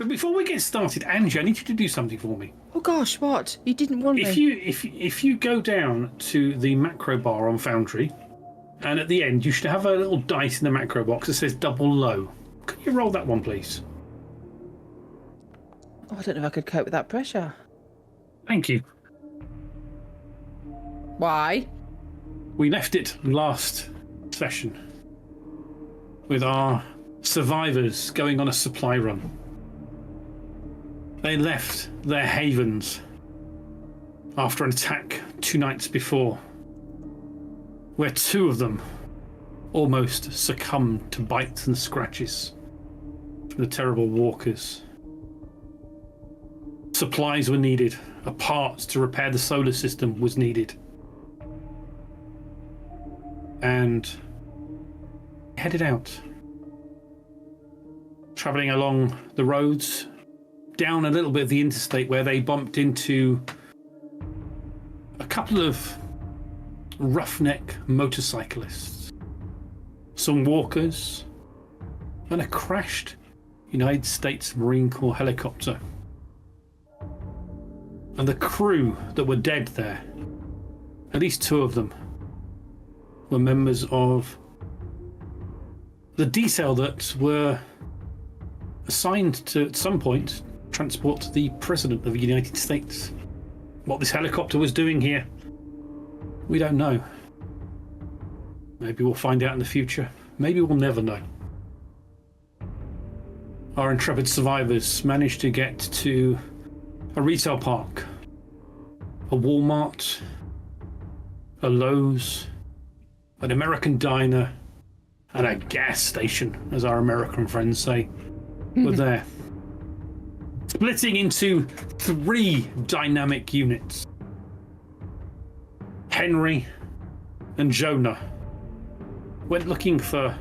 But before we get started, Angie, I need you to do something for me. Oh gosh, what? You didn't want me. If you go down to the macro bar on Foundry, and at the end you should have a little dice in the macro box that says double low. Could you roll that one, please? Oh, I don't know if I could cope with that pressure. Thank you. Why? We left it last session with our survivors going on a supply run. They left their havens after an attack 2 nights before, where 2 of them almost succumbed to bites and scratches from the terrible walkers. Supplies were needed. A part to repair the solar system was needed. And headed out, travelling along the roads, down a little bit of the interstate where they bumped into a couple of roughneck motorcyclists, some walkers, and a crashed United States Marine Corps helicopter. And the crew that were dead there, at least 2 of them, were members of the detail that were assigned to, at some point, transport the President of the United States. What this helicopter was doing here, we don't know. Maybe we'll find out in the future. Maybe we'll never know. Our intrepid survivors managed to get to a retail park, a Walmart, a Lowe's, an American diner, and a gas station, as our American friends say, were there. Splitting into 3 dynamic units. Henry and Jonah went looking for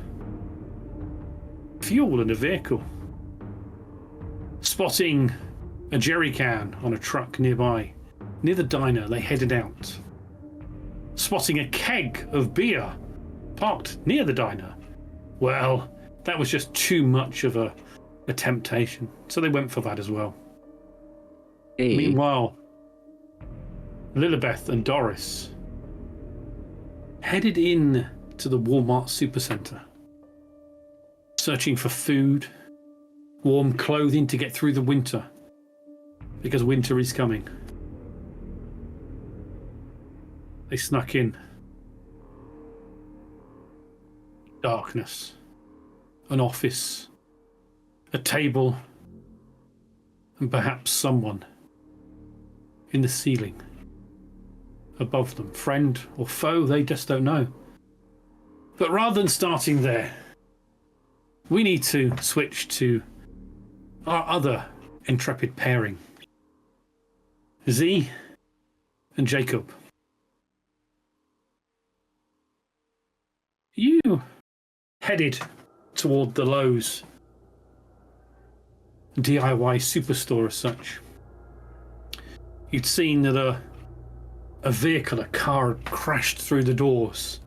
fuel in a vehicle. Spotting a jerry can on a truck nearby, near the diner, they headed out. Spotting a keg of beer parked near the diner, well, that was just too much of a temptation, so they went for that as well. Hey. Meanwhile, Lilibeth and Doris headed in to the Walmart Supercenter, searching for food, warm clothing to get through the winter, because winter is coming. They snuck in. Darkness. An office. A table. And perhaps someone in the ceiling above them. Friend or foe, they just don't know. But rather than starting there, we need to switch to our other intrepid pairing. Z and Jacob. You headed toward the Lowe's DIY superstore as such. You'd seen that a vehicle, a car, had crashed through the doors.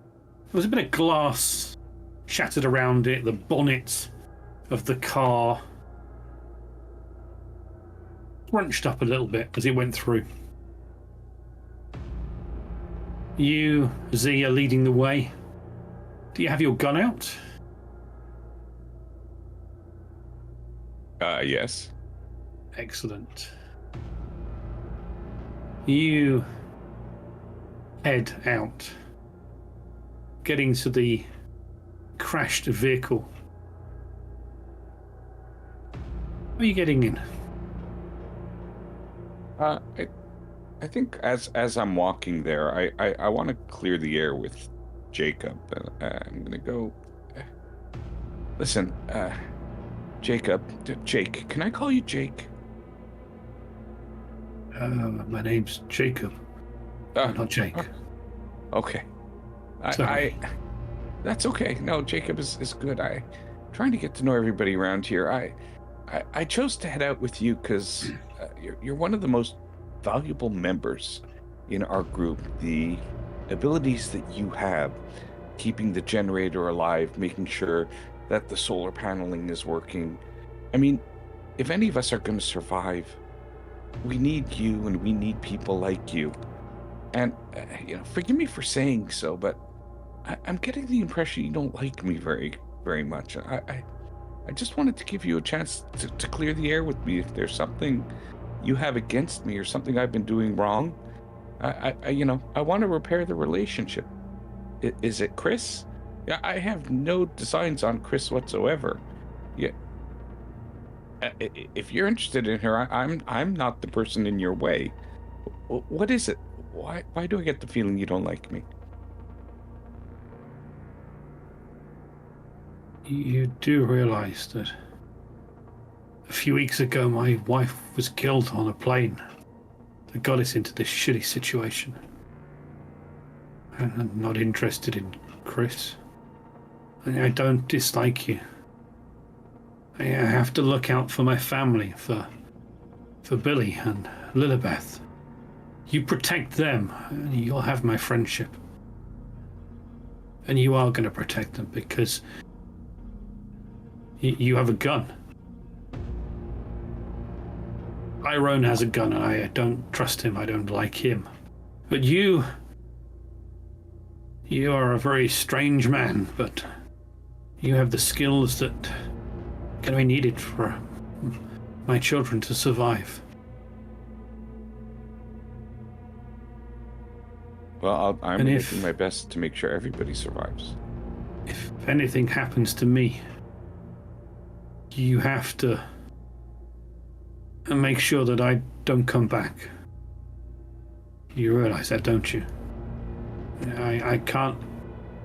There was a bit of glass shattered around it, the bonnet of the car crunched up a little bit as it went through. You, Z, are leading the way. Do you have your gun out? Yes. Excellent. You head out, getting to the crashed vehicle. How are you getting in? I think as I'm walking there, I want to clear the air with Jacob. I'm gonna go. Listen, Jacob, Jake. Can I call you Jake? My name's Jacob. Not Jake. Okay. Sorry. That's okay. No, Jacob is good. Trying to get to know everybody around here. I chose to head out with you because you're one of the most valuable members in our group. The abilities that you have, keeping the generator alive, making sure that the solar paneling is working. I mean, if any of us are going to survive, we need you and we need people like you. And, forgive me for saying so, but I'm getting the impression you don't like me very, very much. I just wanted to give you a chance to clear the air with me if there's something you have against me or something I've been doing wrong. I want to repair the relationship. Is it Chris? Yeah, I have no designs on Chris whatsoever. Yeah. If you're interested in her, I'm not the person in your way. What is it? Why do I get the feeling you don't like me? You do realize that a few weeks ago my wife was killed on a plane that got us into this shitty situation. And I'm not interested in Chris. I don't dislike you. I have to look out for my family, for Billy and Lilibeth. You protect them, and you'll have my friendship. And you are going to protect them because you have a gun. Tyrone has a gun, and I don't trust him. I don't like him. But you are a very strange man, but you have the skills that can be needed for my children to survive. Well, I'm going to do my best to make sure everybody survives. If anything happens to me, you have to make sure that I don't come back. You realize that, don't you? I can't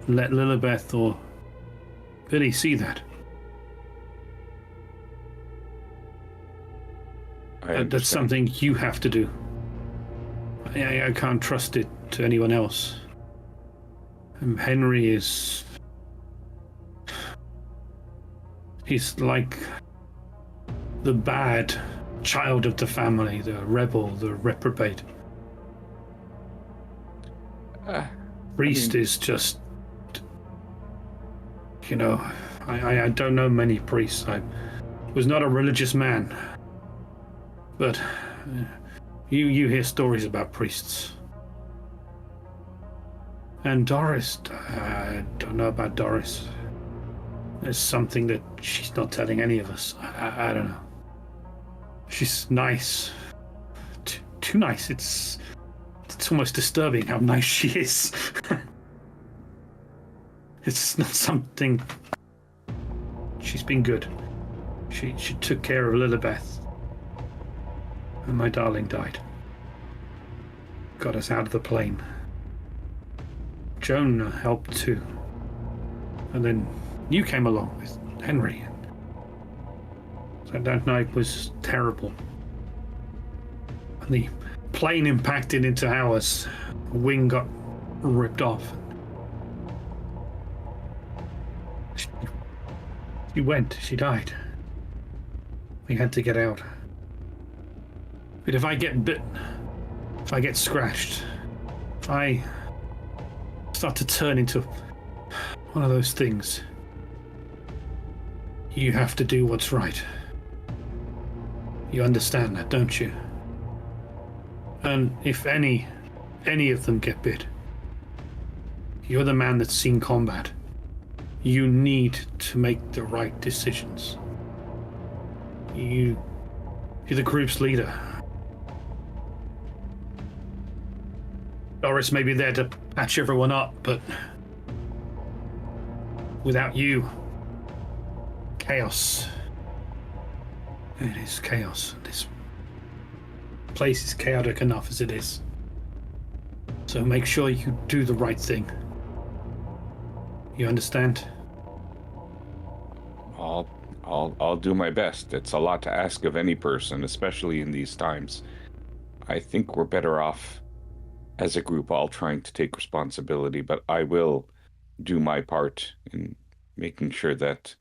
let Lilibeth or Billy see that. That's something you have to do. I can't trust it to anyone else. Henry is... he's like the bad child of the family, the rebel, the reprobate. Priest is just... I don't know many priests. I was not a religious man. But you hear stories about priests. And Doris, I don't know about Doris. There's something that she's not telling any of us. I don't know. She's nice. Too nice. It's almost disturbing how nice she is. It's not something... She's been good. She took care of Lilibeth. And my darling died. Got us out of the plane. Joan helped too. And then you came along with Henry. So that night was terrible. And the plane impacted into ours. A wing got ripped off. She went. She died. We had to get out. But if I get bit, if I get scratched, if I start to turn into one of those things, you have to do what's right. You understand that, don't you? And if any of them get bit, you're the man that's seen combat. You need to make the right decisions. You're the group's leader. Doris may be there to patch everyone up, but without you, chaos. It is chaos. This place is chaotic enough as it is. So make sure you do the right thing. You understand? I'll do my best. It's a lot to ask of any person, especially in these times. I think we're better off as a group all trying to take responsibility, but I will do my part in making sure that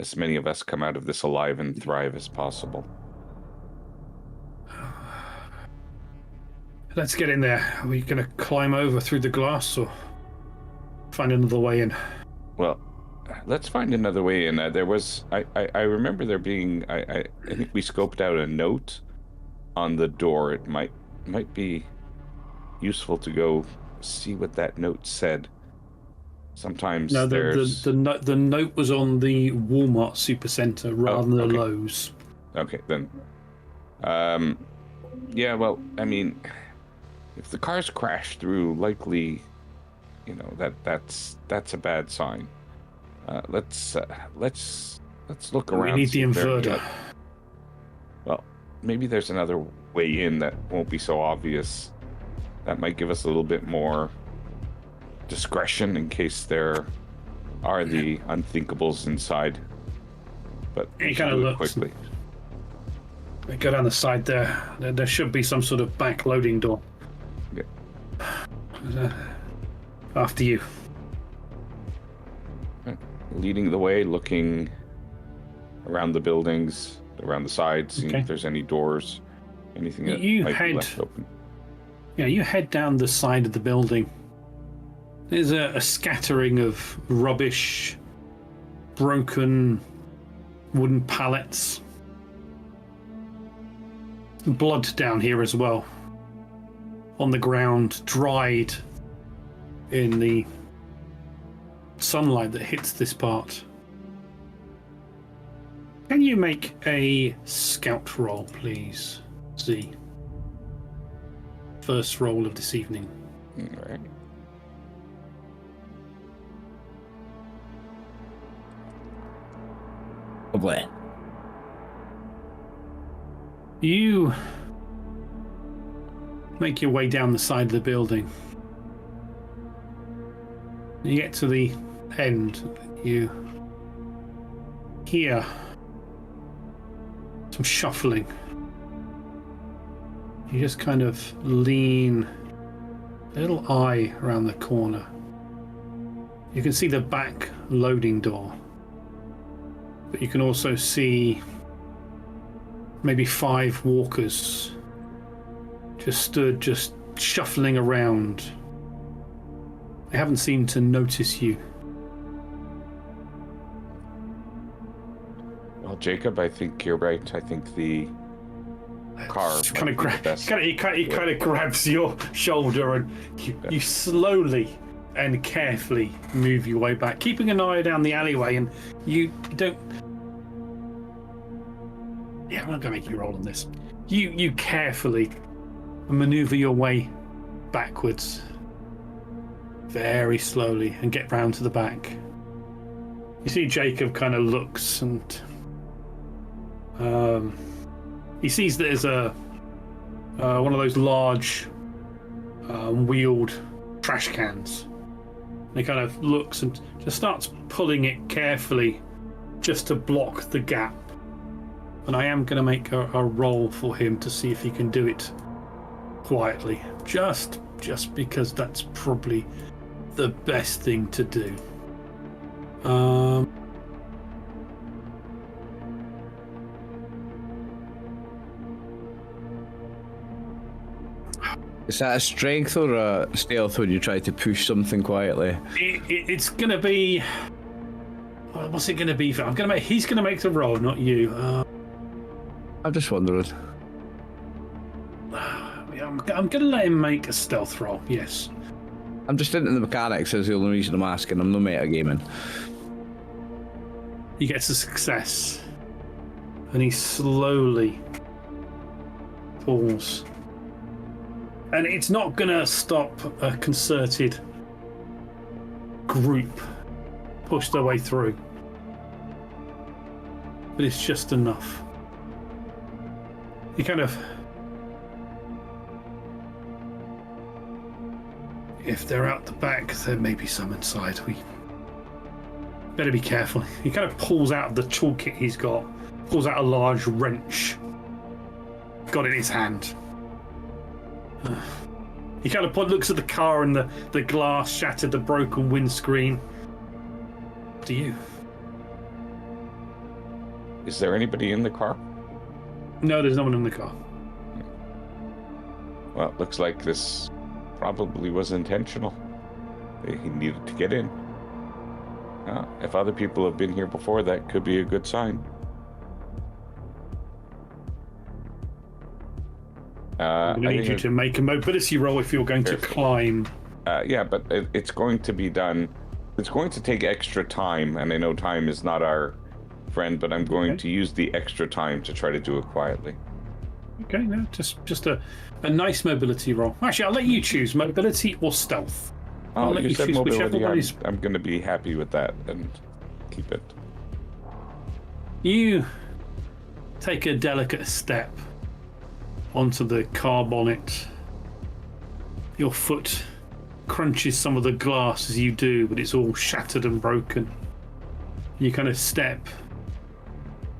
as many of us come out of this alive and thrive as possible. Let's get in there. Are we going to climb over through the glass or find another way in? Well, let's find another way in. There was I remember there being I think we scoped out a note on the door. It might be useful to go see what that note said. Sometimes no, there's the note was on the Walmart Supercenter rather than the okay. Lowe's. Okay, then. Yeah, well, I mean, if the car's crashed through, likely, you know, that's a bad sign. Let's look around. We need the inverter. Well, maybe there's another way in that won't be so obvious. That might give us a little bit more discretion in case there are the unthinkables inside. But It kind of looks quickly. We go down the side there. There should be some sort of back loading door. Yeah. After you. Leading the way, looking around the buildings, around the sides, seeing if there's any doors, anything that might be left open. Yeah, you head down the side of the building. There's a scattering of rubbish, broken wooden pallets. Blood down here as well. On the ground, dried in the sunlight that hits this part. Can you make a scout roll, please, Z? First roll of this evening. All right. Oh boy. You make your way down the side of the building. You get to the end. You hear some shuffling. You just kind of lean a little eye around the corner. You can see the back loading door. But you can also see maybe 5 walkers just stood, just shuffling around. They haven't seemed to notice you. Well, Jacob, I think you're right. I think the car Kind of he kind of grabs your shoulder, and you slowly and carefully move your way back, keeping an eye down the alleyway, and you don't. Yeah, I'm not going to make you roll on this. You carefully maneuver your way backwards, very slowly, and get round to the back. You see Jacob kind of looks, and he sees that there's a one of those large wheeled trash cans. And he kind of looks and just starts pulling it carefully just to block the gap. And I am going to make a roll for him to see if he can do it quietly. Just because that's probably the best thing to do. Is that a strength or a stealth when you try to push something quietly? It's going to be... what's it going to be? He's going to make the roll, not you. I'm just wondering. I'm going to let him make a stealth roll, yes. I'm just into the mechanics, is the only reason I'm asking. I'm no metagaming. He gets a success. And he slowly pulls. And it's not going to stop a concerted group push their way through. But it's just enough. He kind of... If they're out the back, there may be some inside. We better be careful. He kind of pulls out the toolkit he's got, pulls out a large wrench. Got it in his hand. He kind of looks at the car and the glass shattered, the broken windscreen. What do you? Is there anybody in the car? No, there's no one in the car. Well, it looks like this probably was intentional. He needed to get in. If other people have been here before, that could be a good sign. I'm going to need you to make a mobility roll if you're going to climb. Yeah, but it's going to be done. It's going to take extra time, and I know time is not our friend, but I'm going to use the extra time to try to do it quietly. Okay, no, just a nice mobility roll. Actually, I'll let you choose mobility or stealth. Oh, I'll let you said choose mobility. one is... I'm going to be happy with that and keep it. You take a delicate step onto the car bonnet. Your foot crunches some of the glass as you do, but it's all shattered and broken. You kind of step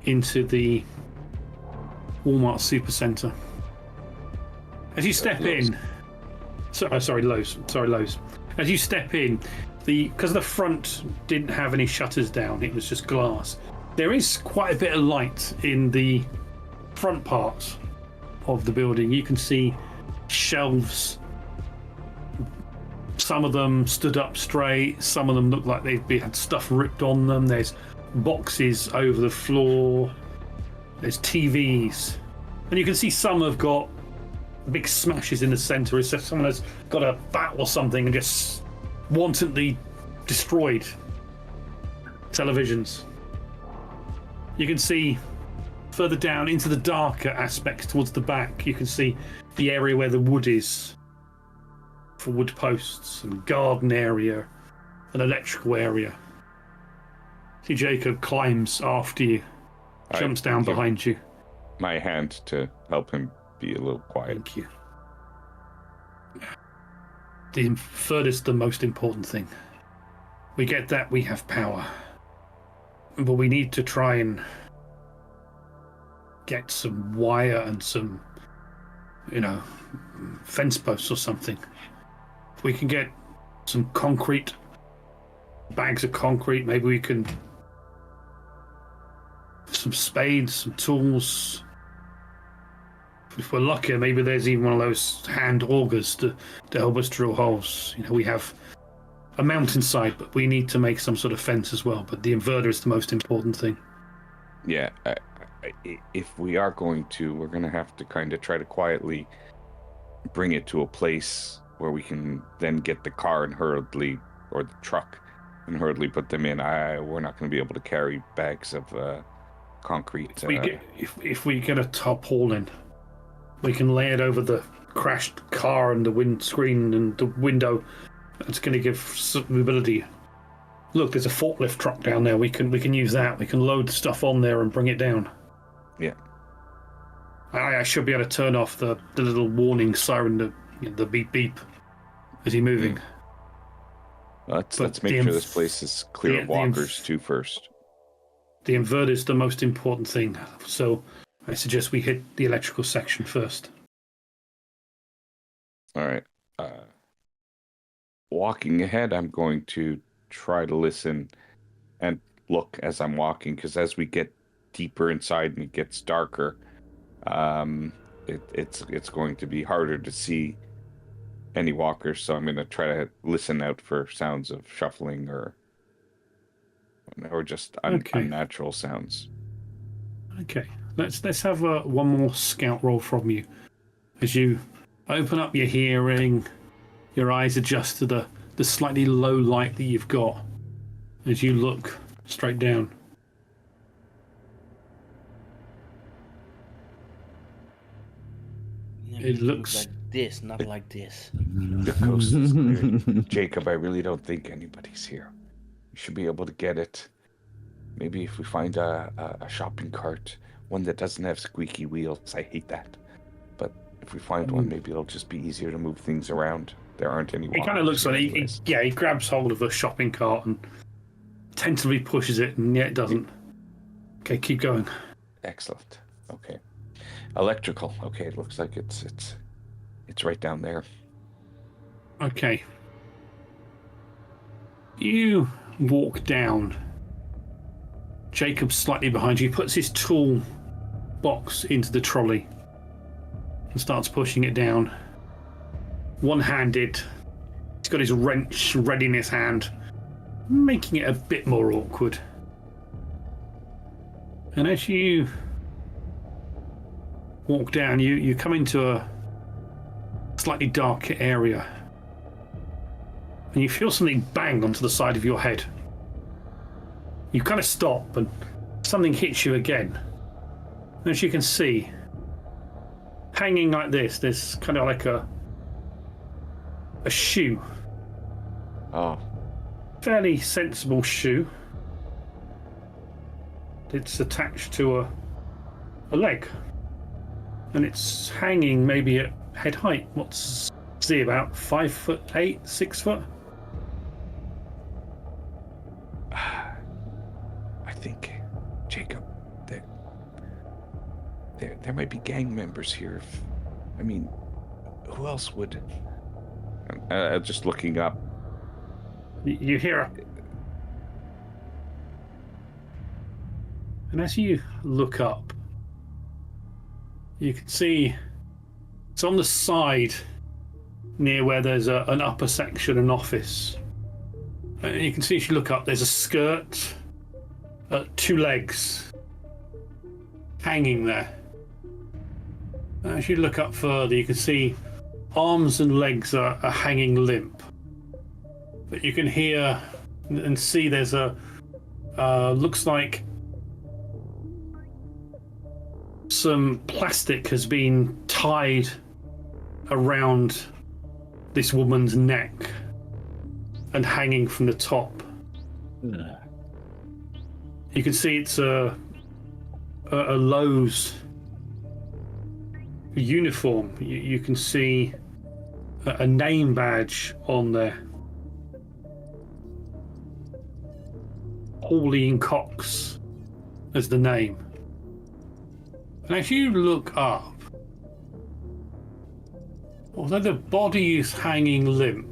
into the Walmart Supercenter. As you step in, Lowe's. As you step in, because the front didn't have any shutters down, it was just glass. There is quite a bit of light in the front part of the building. You can see shelves. Some of them stood up straight. Some of them looked like they had stuff ripped on them. There's boxes over the floor. There's TVs. And you can see some have got big smashes in the center. It's just someone has got a bat or something and just wantonly destroyed televisions. You can see further down into the darker aspects towards the back, you can see the area where the wood is for wood posts, and garden area, an electrical area. See Jacob climbs after you, jumps down behind you. My hand to help him be a little quiet. Thank you. The third is the most important thing. We get that we have power, but we need to try and get some wire and some, fence posts or something. If we can get some concrete, bags of concrete, maybe we can, some spades, some tools. If we're lucky, maybe there's even one of those hand augers to help us drill holes. We have a mountainside, but we need to make some sort of fence as well. But the inverter is the most important thing. Yeah, if we are going to, we're going to have to kind of try to quietly bring it to a place where we can then get the car and hurriedly, or the truck, and hurriedly put them in. We're not going to be able to carry bags of concrete. If we get a tarpaulin, we can lay it over the crashed car and the windscreen and the window. It's going to give some mobility. Look, there's a forklift truck down there. We can use that. We can load stuff on there and bring it down. Yeah. I should be able to turn off the little warning siren, the beep beep, as you're moving. Let's make sure this place is clear of walkers too first. The inverter is the most important thing. So I suggest we hit the electrical section first. All right. Walking ahead, I'm going to try to listen and look as I'm walking, because as we get deeper inside and it gets darker, it's going to be harder to see any walkers. So I'm going to try to listen out for sounds of shuffling or just unnatural sounds. Okay. Let's have one more scout roll from you. As you open up your hearing, your eyes adjust to the slightly low light that you've got as you look straight down. It looks like this, not like this. The coast is clear. Jacob, I really don't think anybody's here. We should be able to get it. Maybe if we find a shopping cart, one that doesn't have squeaky wheels. I hate that. But if we find one, maybe it'll just be easier to move things around. There aren't any. He kind of looks like he grabs hold of a shopping cart and tentatively pushes it, and it doesn't. Okay, keep going. Excellent. Okay. Electrical. Okay, it looks like it's right down there. Okay. You walk down. Jacob's slightly behind you. He puts his tool box into the trolley and starts pushing it down. One-handed. He's got his wrench ready in his hand. making it a bit more awkward. And as you walk down, you come into a slightly darker area. And you feel something bang onto the side of your head. You kind of stop and something hits you again. And as you can see, hanging like this, there's kind of like a shoe. Oh. Fairly sensible shoe. It's attached to a leg. And it's hanging maybe at head height. What's see about 5'8", 6 foot? I think, Jacob, there might be gang members here. I mean, who else would? Just looking up. You hear a... And as you look up, you can see it's on the side near where there's an upper section, an office. And you can see as you look up, there's a skirt, 2 legs hanging there. And as you look up further, you can see arms and legs are hanging limp. But you can hear and see there's a looks like some plastic has been tied around this woman's neck and hanging from the top. You can see it's a Lowe's uniform. You can see a name badge on there. Pauline Cox as the name. And as you look up, although the body is hanging limp,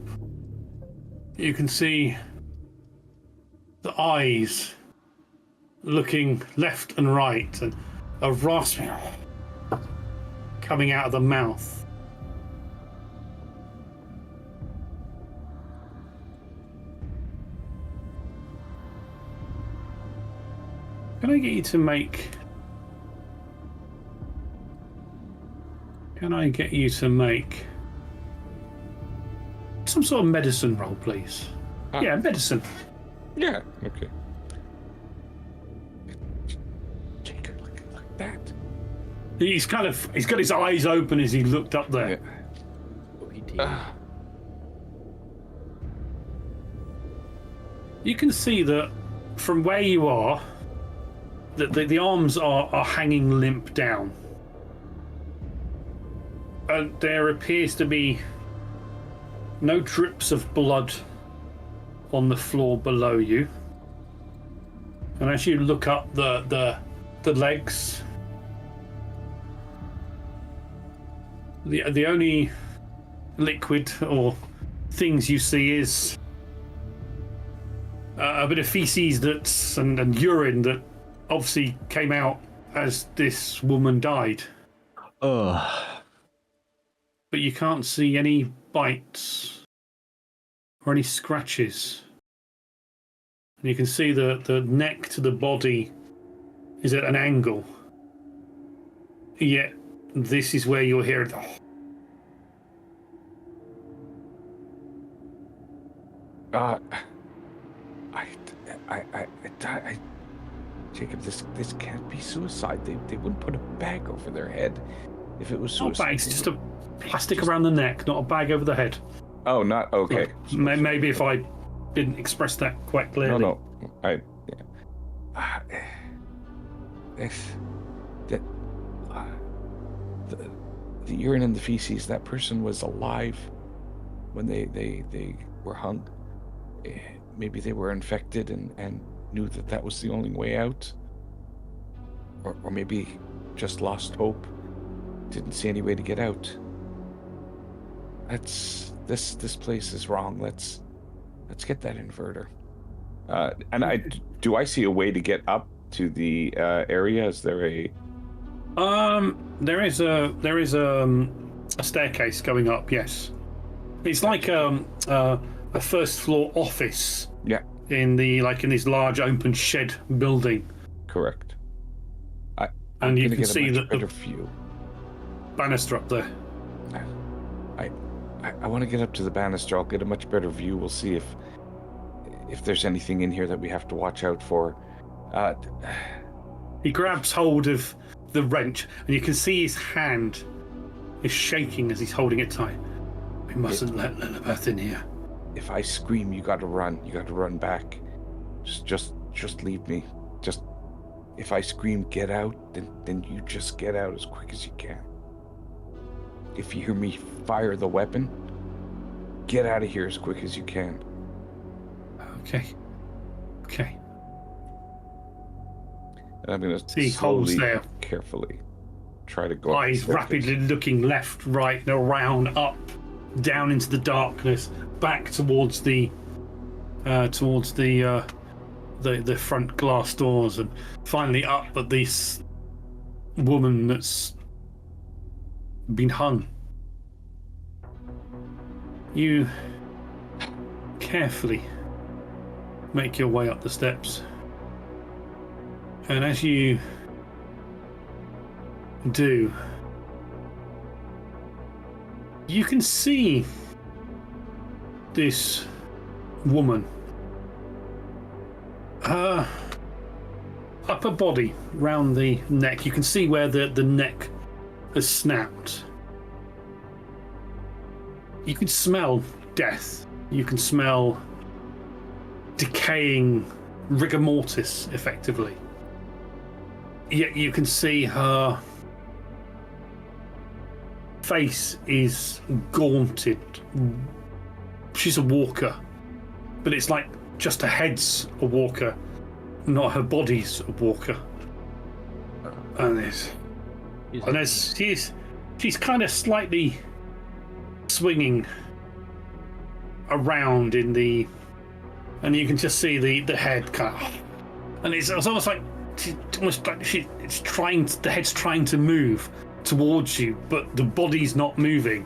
you can see the eyes looking left and right and a rasping coming out of the mouth. Can I get you to make... Can I get you to make some sort of medicine roll, please? Yeah, medicine. Yeah, okay. Jacob, look at that. He's got his eyes open as he looked up there. Yeah. You can see that from where you are, that the arms are hanging limp down. And there appears to be no drips of blood on the floor below you. And as you look up the legs, the only liquid or things you see is a bit of feces and urine that obviously came out as this woman died. Oh. But you can't see any bites or any scratches. And you can see the neck to the body is at an angle. Yet this is where you'll hear it. Jacob, this can't be suicide. They wouldn't put a bag over their head if it was suicide. Not bags, just a plastic around the neck, not a bag over the head. Oh, not okay. Maybe if I didn't express that quite clearly. No, the urine and the feces. That person was alive when they were hung. Maybe they were infected and knew that was the only way out, or maybe just lost hope. Didn't see any way to get out. This place is wrong. Let's get that inverter. And do I see a way to get up to the area? Is there a? There is a staircase going up. Yes, it's like a first floor office. Yeah. in this large open shed building, Correct. I'm and you gonna can get see a much that better the view. banister up there. I want to get up to the banister. I'll get a much better view. We'll see if there's anything in here that we have to watch out for. He grabs hold of the wrench, and you can see his hand is shaking as he's holding it tight. We mustn't let Lilibeth in here. If I scream, you got to run. You got to run back. Just leave me. Just if I scream, get out. Then you just get out as quick as you can. If you hear me fire the weapon, get out of here as quick as you can. Okay. And I'm going to See, holds slowly, there. carefully try to go up the Eyes staircase. rapidly looking left, right, and around, up, down into the darkness, back towards the front glass doors, and finally up at this woman that's been hung. You carefully make your way up the steps, and as you do, you can see this woman. Her upper body round the neck, you can see where the neck has snapped. You can smell death. You can smell decaying rigor mortis, effectively. Yet you can see her face is gaunted. She's a walker, but it's like just her head's a walker, not her body's a walker. And she's kind of slightly swinging around in the, and you can just see the head kind of, and it's almost like the head's trying to move towards you, but the body's not moving.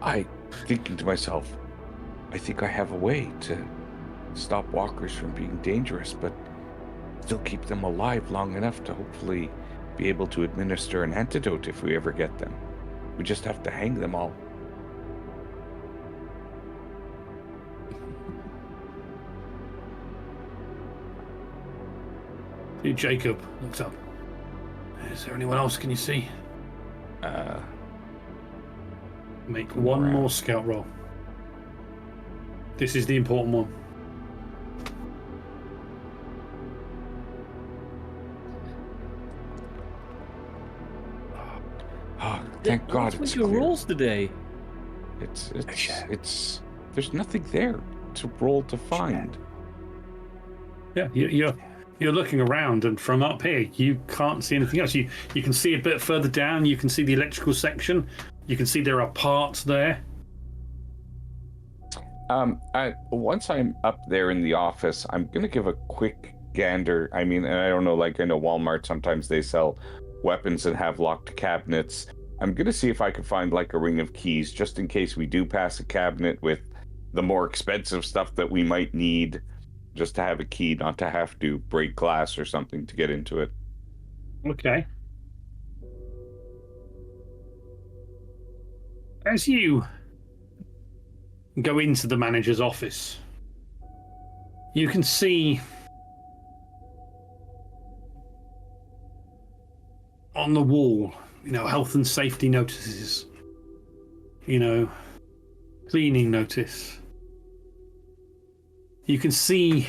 I thinking to myself, I think I have a way to stop walkers from being dangerous, but still keep them alive long enough to hopefully be able to administer an antidote if we ever get them. We just have to hang them all. Jacob looks up. Is there anyone else? Can you see? Make one more scout roll. This is the important one. Oh, thank God What's it's with your clear. rolls today? It's there's nothing there to roll to find. Yeah, you're looking around, and from up here you can't see anything else. You can see a bit further down. You can see the electrical section. You can see there are parts there. Once I'm up there in the office, I'm gonna give a quick gander. I mean, and I don't know, like I know Walmart sometimes they sell weapons and have locked cabinets. I'm gonna see if I can find like a ring of keys, just in case we do pass a cabinet with the more expensive stuff that we might need, just to have a key, not to have to break glass or something to get into it. Okay. As you go into the manager's office, you can see on the wall, health and safety notices, cleaning notice. You can see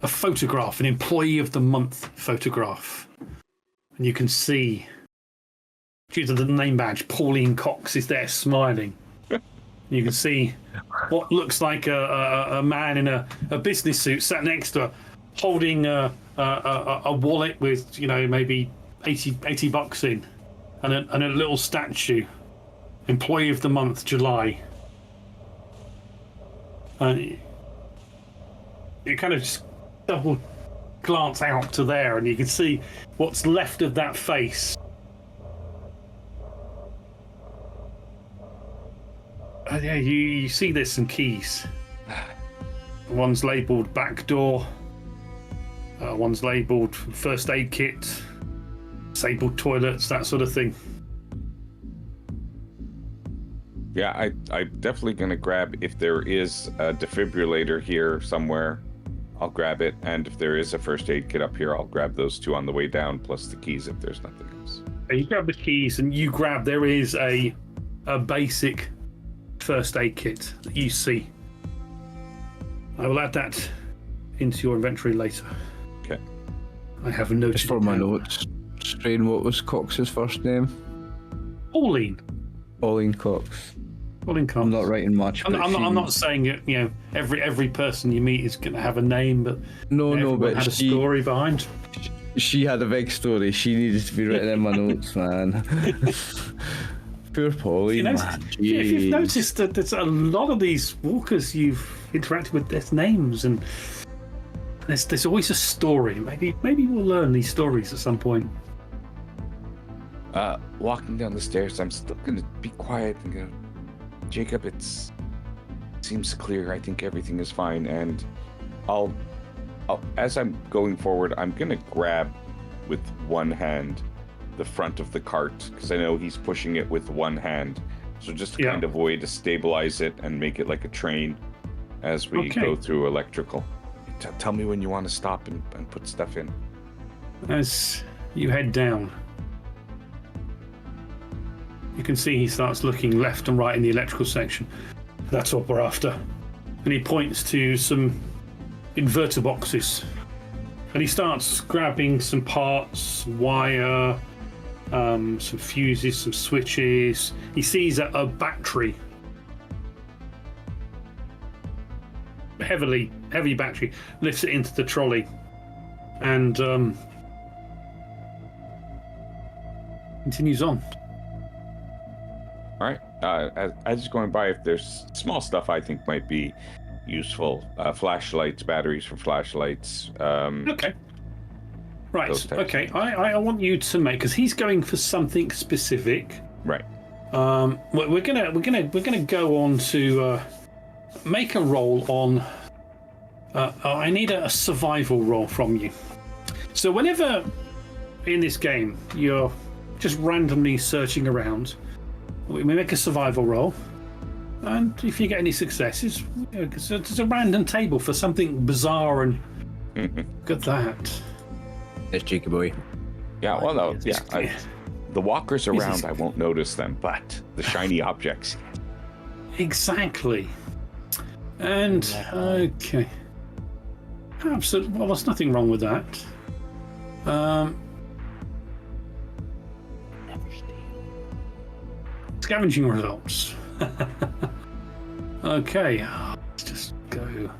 a photograph, an employee of the month photograph. And you can see, due to the name badge, Pauline Cox is there smiling. You can see what looks like a man in a business suit sat next to her, holding a wallet with, maybe 80 bucks in, and a little statue, employee of the month, July. You kind of just double glance out to there, and you can see what's left of that face. Yeah, you see there's some keys. One's labelled back door. One's labelled first aid kit, disabled toilets, that sort of thing. Yeah, I'm definitely going to grab, if there is a defibrillator here somewhere, I'll grab it. And if there is a first aid kit up here, I'll grab those two on the way down, plus the keys if there's nothing else. You grab the keys and you grab, there is a basic first aid kit that you see. I will add that into your inventory later. Okay. I have noted Just for my notes, Strain, what was Cox's first name? Pauline. Pauline Cox. Pauline Cox. I'm not writing much. I'm not saying it. You know, every person you meet is going to have a name, but but had a story behind. She had a big story. She needed to be written in my notes, man. Poor Pauline, man. If you've noticed that there's a lot of these walkers you've interacted with, there's names, and there's always a story. Maybe we'll learn these stories at some point. Walking down the stairs, I'm still going to be quiet and go, Jacob, seems clear. I think everything is fine. And I'll as I'm going forward, I'm going to grab with one hand the front of the cart, because I know he's pushing it with one hand. So just to kind of way to stabilize it and make it like a train as we go through electrical. Tell me when you want to stop and put stuff in. As you head down, you can see he starts looking left and right in the electrical section. That's what we're after. And he points to some inverter boxes. And he starts grabbing some parts, wire, some fuses, some switches. He sees a battery. Heavy battery. Lifts it into the trolley. And continues on. All right. I was going by if there's small stuff I think might be useful. Flashlights, batteries for flashlights. Okay. Right. Okay. I want you to make, because he's going for something specific. Right. We're gonna go on to make a roll on. I need a survival roll from you. So whenever in this game you're just randomly searching around, we make a survival roll, and if you get any successes, there's a random table for something bizarre, and look at that. It's cheeky boy. Yeah, well, no, yeah. The walkers around, I won't notice them, but the shiny objects. Exactly. And, okay. Absolutely. Well, there's nothing wrong with that. Scavenging results. Okay, let's just go.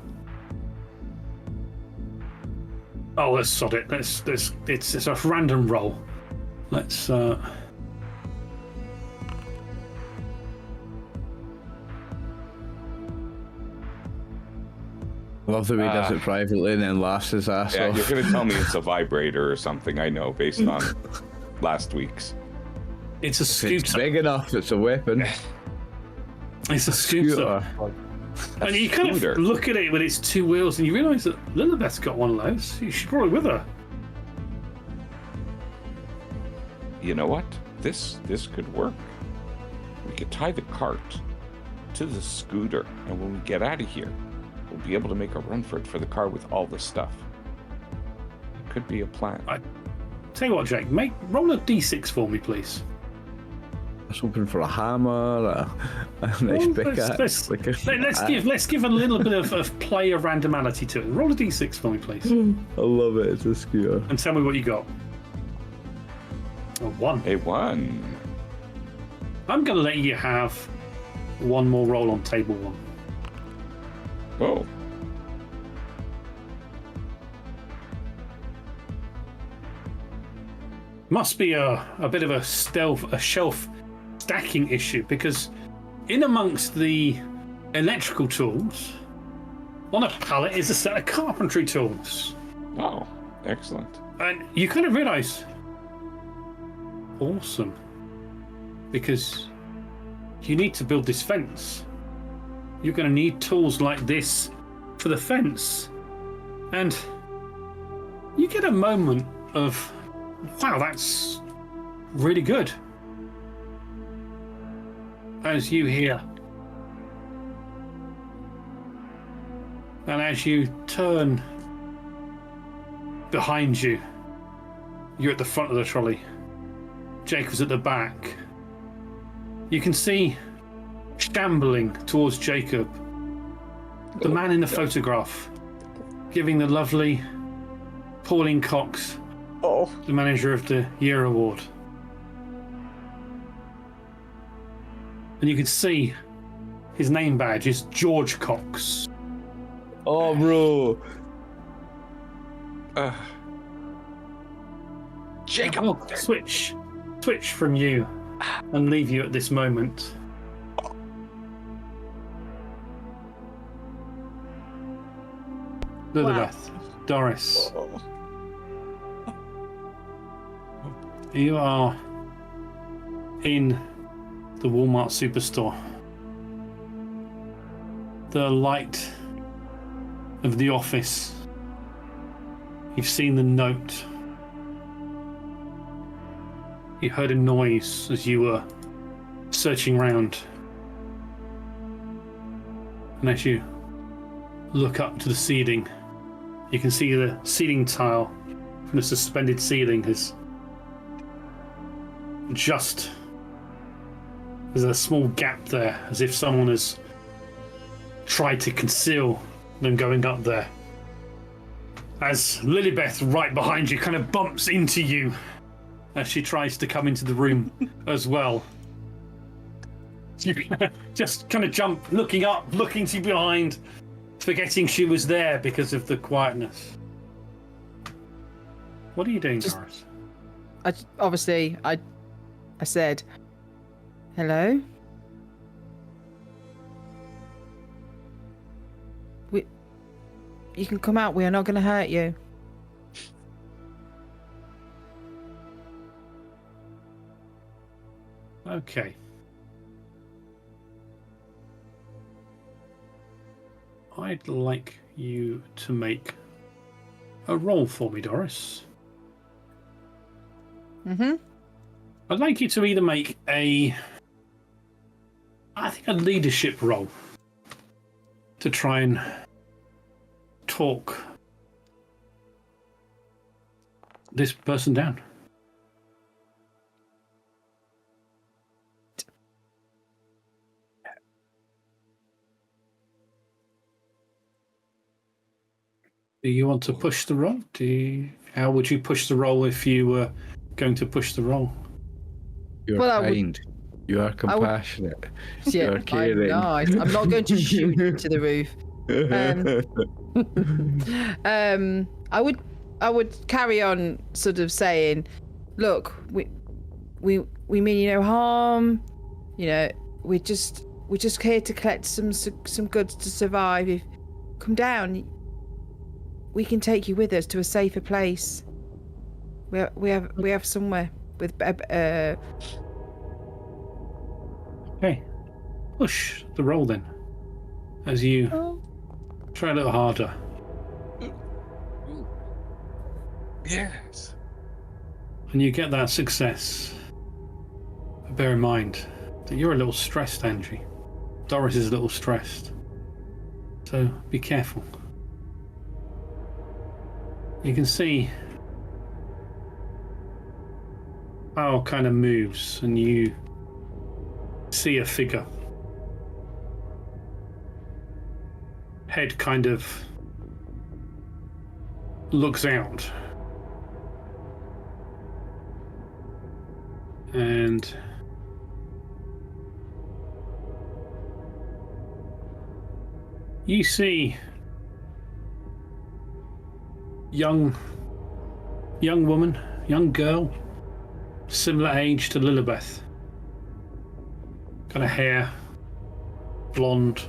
Oh, let's sod it. It's a random roll. Let's I love the way he does it privately and then laughs his ass off. You're gonna tell me it's a vibrator or something. I know, based on last week's. It's a scooter. It's big enough. It's a weapon. It's a scooter. And you kind of look at it with its two wheels, and you realise that Lilibeth's got one of those. You should probably with her. You know what? This could work. We could tie the cart to the scooter, and when we get out of here, we'll be able to make a run for it for the car with all the stuff. It could be a plan. Tell you what, Jake, roll a d6 for me, please. I was hoping for a hammer, a nice big axe. Let's give a little bit of player randomity to it. Roll a d6 for me, please. I love it. It's a scooter. And tell me what you got. A 1. A 1. I'm going to let you have one more roll on table 1. Oh. Must be a bit of a shelf stacking issue, because in amongst the electrical tools on a pallet is a set of carpentry tools. Oh, excellent. And you kind of realise, awesome, because you need to build this fence. you're going to need tools like this for the fence. And you get a moment of, wow, that's really good. As you hear. And as you turn behind you, you're at the front of the trolley. Jacob's at the back. You can see shambling towards Jacob, the man in the photograph, giving the lovely Pauline Cox the Manager of the Year award. And you can see his name badge is George Cox. Oh, bro. Jacob! I'll switch from you and leave you at this moment. Lilibeth, Doris, you are in the Walmart Superstore. The light of the office. You've seen the note. You heard a noise as you were searching around. And as you look up to the ceiling, you can see the ceiling tile from the suspended ceiling has just... There's a small gap there, as if someone has tried to conceal them going up there. As Lilibeth, right behind you, kind of bumps into you as she tries to come into the room as well. You just kind of jump, looking up, looking to behind, forgetting she was there because of the quietness. What are you doing, Doris? I said, hello? You can come out, we are not going to hurt you. Okay. I'd like you to make a roll for me, Doris. Mm-hmm. I'd like you to either make a leadership roll to try and talk this person down. Do you want to push the roll? How would you push the roll if you were going to push the roll? You're kind. You are compassionate. Yeah, You're caring. I'm not going to shoot into the roof. I would carry on sort of saying, look, we mean you no harm. You know, we're just here to collect some goods to survive. If come down, we can take you with us to a safer place. We have somewhere with Okay, push the roll then, as you try a little harder. Yes. And you get that success. But bear in mind that you're a little stressed, Angie. Doris is a little stressed. So be careful. You can see how it kind of moves, and you see a figure. Head kind of looks out. And you see young woman, young girl, similar age to Lilibeth. Kind of hair, blonde,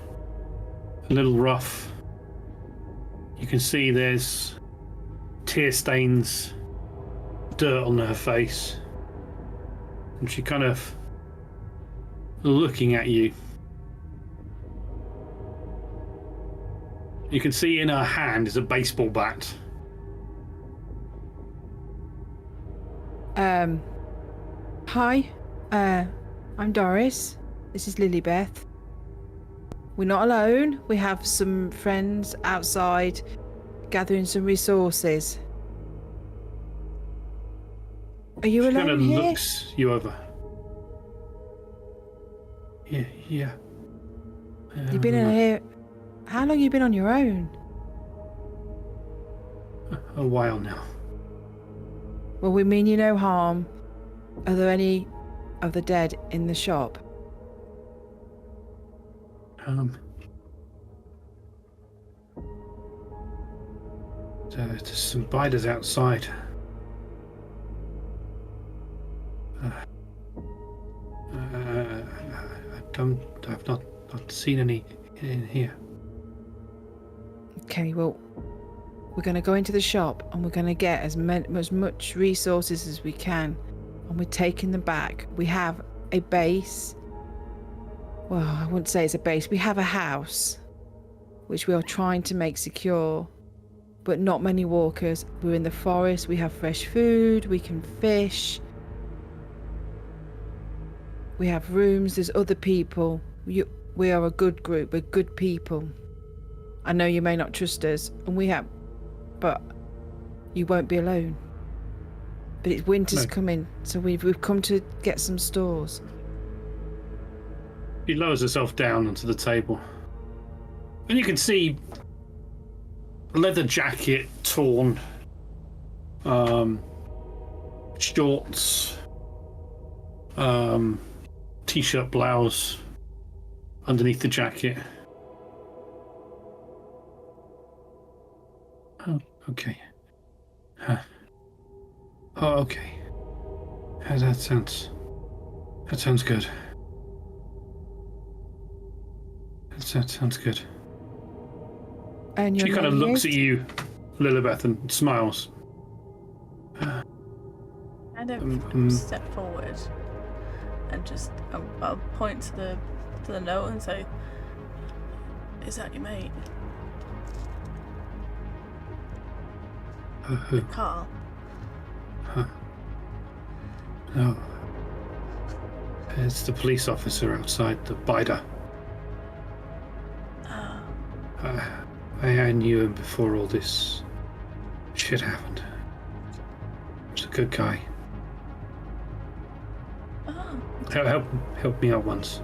a little rough. You can see there's tear stains, dirt on her face. And she kind of looking at you. You can see in her hand is a baseball bat. Hi. I'm Doris. This is Lilybeth. We're not alone. We have some friends outside gathering some resources. Are you She alone kind of here? looks you over. Yeah. You've been in here. How long have you been on your own? A while now. Well, we mean you no harm. Are there any of the dead in the shop? There's some biters outside. I've not seen any in here. Okay, well, we're going to go into the shop and we're going to get as much resources as we can, and we're taking them back. We have a base. Well, I wouldn't say it's a base. We have a house, which we are trying to make secure, but not many walkers. We're in the forest. We have fresh food. We can fish. We have rooms. There's other people. We are a good group. We're good people. I know you may not trust us, and but you won't be alone. But it's winter's coming, so we've come to get some stores. She lowers herself down onto the table, and you can see leather jacket torn, shorts, t-shirt blouse underneath the jacket. Oh, okay. Oh, okay. That sounds good. That sounds good. And your She kind of name looks is? at you, Lilybeth, and smiles. I don't step forward and just I'll point to the note and say, "Is that your mate, Carl?" No. It's the police officer outside, the biter. I knew him before all this shit happened. He's a good guy. Help me out once.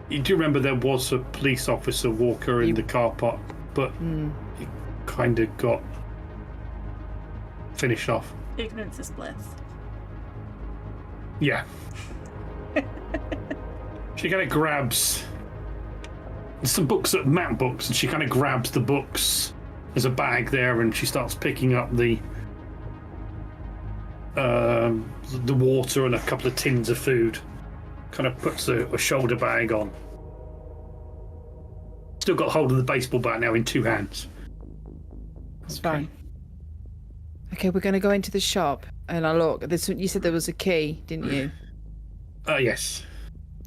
You do remember there was a police officer Walker in the car park, but he kind of got finished off. Ignorance is bliss. Yeah. She kind of grabs some books, map books, and she kind of grabs the books. There's a bag there, and she starts picking up the water and a couple of tins of food. Kind of puts a shoulder bag on. Still got hold of the baseball bat now in two hands. That's fine. Okay, we're going to go into the shop, and I'll look. You said there was a key, didn't you? Yes.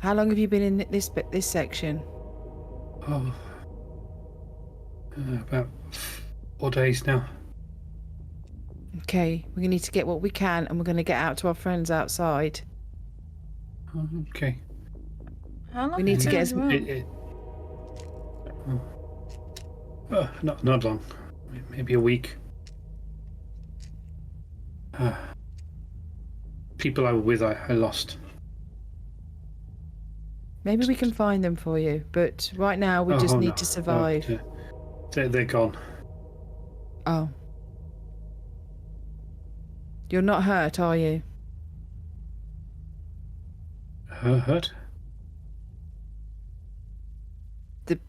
How long have you been in this section? Oh, about 4 days now. Okay, we're going to need to get what we can, and we're going to get out to our friends outside. Okay. How long? We need to get not long. Maybe a week. People I were with, I lost. Maybe we can find them for you, but right now we just need to survive. They're gone. Oh. You're not hurt, are you? Hurt? The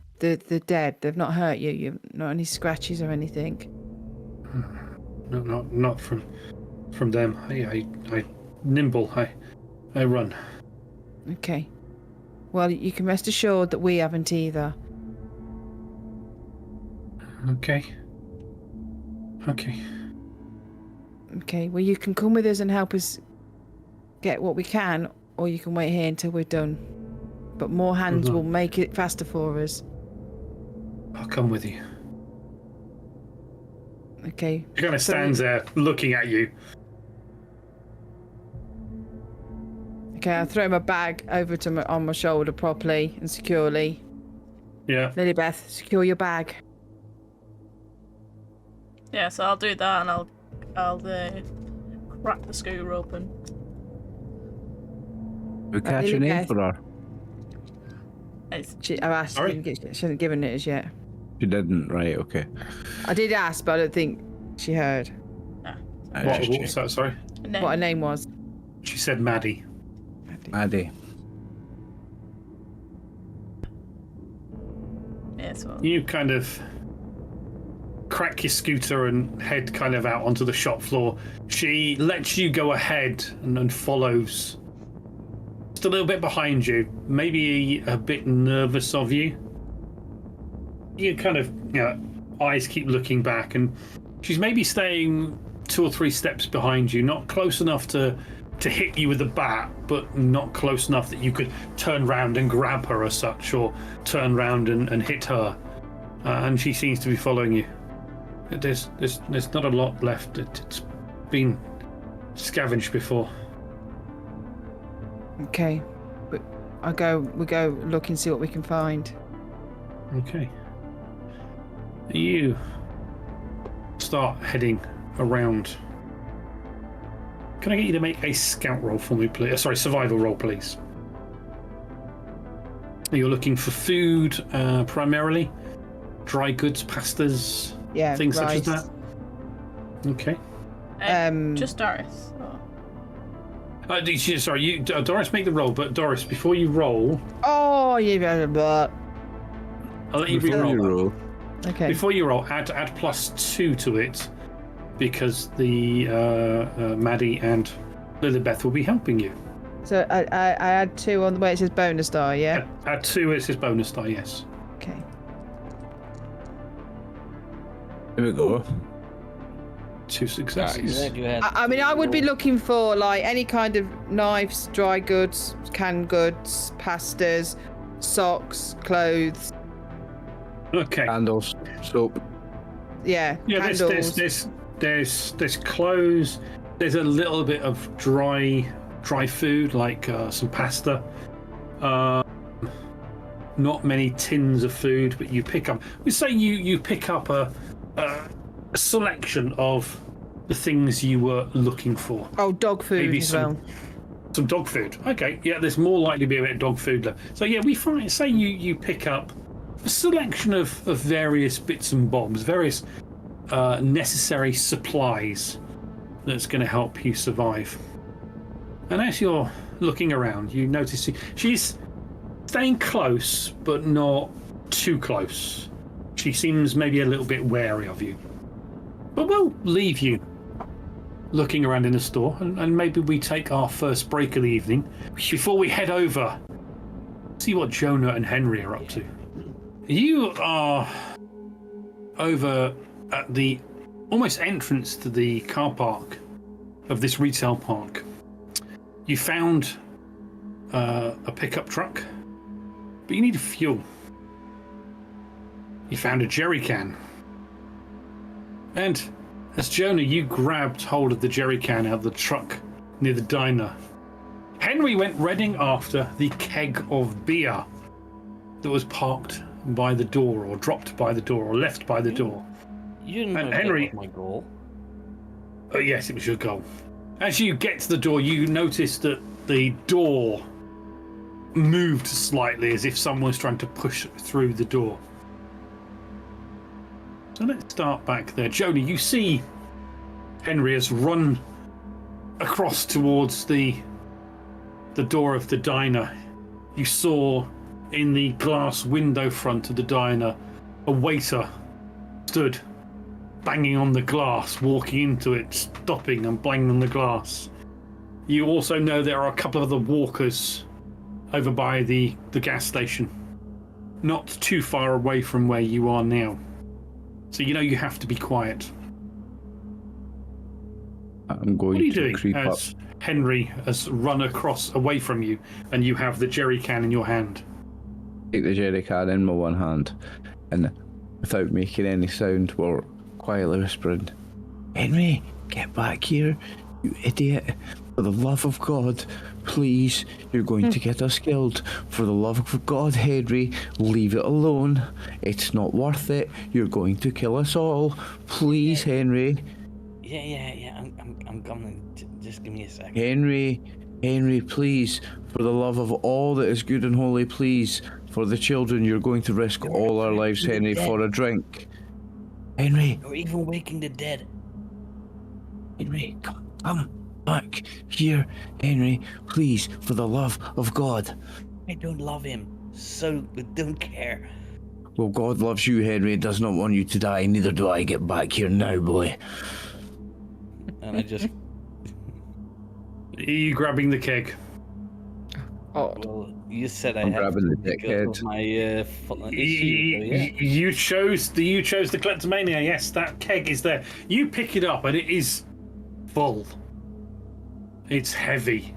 dead, they've not hurt you. You've not any scratches or anything. No, not from them. I nimble. I run. Okay. Well, you can rest assured that we haven't either. Okay. Okay, well, you can come with us and help us get what we can, or you can wait here until we're done. But more hands will make it faster for us. I'll come with you. Okay. He kind of stands there looking at you. Okay, I throw my bag over to on my shoulder properly and securely. Yeah. Lilybeth, secure your bag. Yeah, so I'll do that, and I'll crack the scooter open. We catch your name Lilybeth. for her. It's, I've asked. Sorry? She hasn't given it as yet. She didn't, right? Okay. I did ask, but I don't think she heard What was that? Sorry. no. what her name was. She said Maddie. Maddie. Yeah, so You kind of crack your scooter and head kind of out onto the shop floor. She lets you go ahead and follows. Just a little bit behind you, maybe a bit nervous of you. You kind of, eyes keep looking back, and she's maybe staying 2 or 3 steps behind you, not close enough to hit you with a bat, but not close enough that you could turn round and grab her as such, or turn round and hit her. And she seems to be following you. There's not a lot left. It's been scavenged before. Okay, but we go look and see what we can find. Okay. You start heading around. Can I get you to make a scout roll for me, please? Sorry, survival roll, please. You're looking for food, primarily. Dry goods, pastas, Yeah, things rice. such as that. Okay. just Doris. Oh. Sorry, Doris, make the roll. But Doris, before you roll, Oh, you better but. I'll let you Before re-roll. you roll. Okay. Before you roll, add +2 to it, because the Maddie and Lilybeth will be helping you. So I add 2 on the way it says bonus die, yeah? Add 2, it's his bonus die, yes. Okay. Here we go. 2 successes. Glad you had I mean, I would be looking for like any kind of knives, dry goods, canned goods, pastas, socks, clothes. Okay. Candles, soap. Yeah, Yeah, candles. there's clothes. There's a little bit of dry food, like some pasta. Not many tins of food, but you pick up. We say you pick up a selection of the things you were looking for. Oh, dog food Maybe as some- well. Some dog food. Okay, yeah, there's more likely to be a bit of dog food left. So yeah, we find, say you pick up a selection of various bits and bobs, various necessary supplies that's going to help you survive. And as you're looking around, you notice she's staying close, but not too close. She seems maybe a little bit wary of you. But we'll leave you looking around in the store, and maybe we take our first break of the evening before we head over, see what Jonah and Henry are up to. You are over at the almost entrance to the car park of this retail park. You found a pickup truck, but you need fuel. You found a jerry can. And as Jonah, you grabbed hold of the jerry can out of the truck near the diner. Henry went running after the keg of beer that was parked by the door, or dropped by the door, or left by the door. You didn't And know Henry- that was my goal. Oh yes, it was your goal. As you get to the door, you notice that the door moved slightly, as if someone was trying to push through the door. So let's start back there. Joni, you see Henry has run across towards the door of the diner. You saw in the glass window front of the diner a waiter stood banging on the glass, walking into it, stopping and banging on the glass. You also know there are a couple of other walkers over by the gas station, not too far away from where you are now. So you know you have to be quiet. I'm going What are you to doing creep up. as Henry has run across away from you and you have the jerry can in your hand? Take the jerry can in my one hand and without making any sound, were quietly whispering, "Henry, get back here, you idiot. For the love of God, please, you're going to get us killed. For the love of God, Henry, leave it alone. It's not worth it. You're going to kill us all. Please, Henry. Yeah. I'm coming. Just give me a second. Henry, please, for the love of all that is good and holy, please, for the children, you're going to risk all our lives, Henry, for a drink. Henry. Or even waking the dead. Henry, come back here, Henry, please, for the love of God. I don't love him, so I don't care. Well, God loves you, Henry, and does not want you to die. Neither do I. Get back here now, boy. And I just... Are you grabbing the keg? Well, you said I'm I have grabbing the because of dickhead. my issue, so yeah. You chose the kleptomania. Yes, that keg is there. You pick it up and it is full. It's heavy.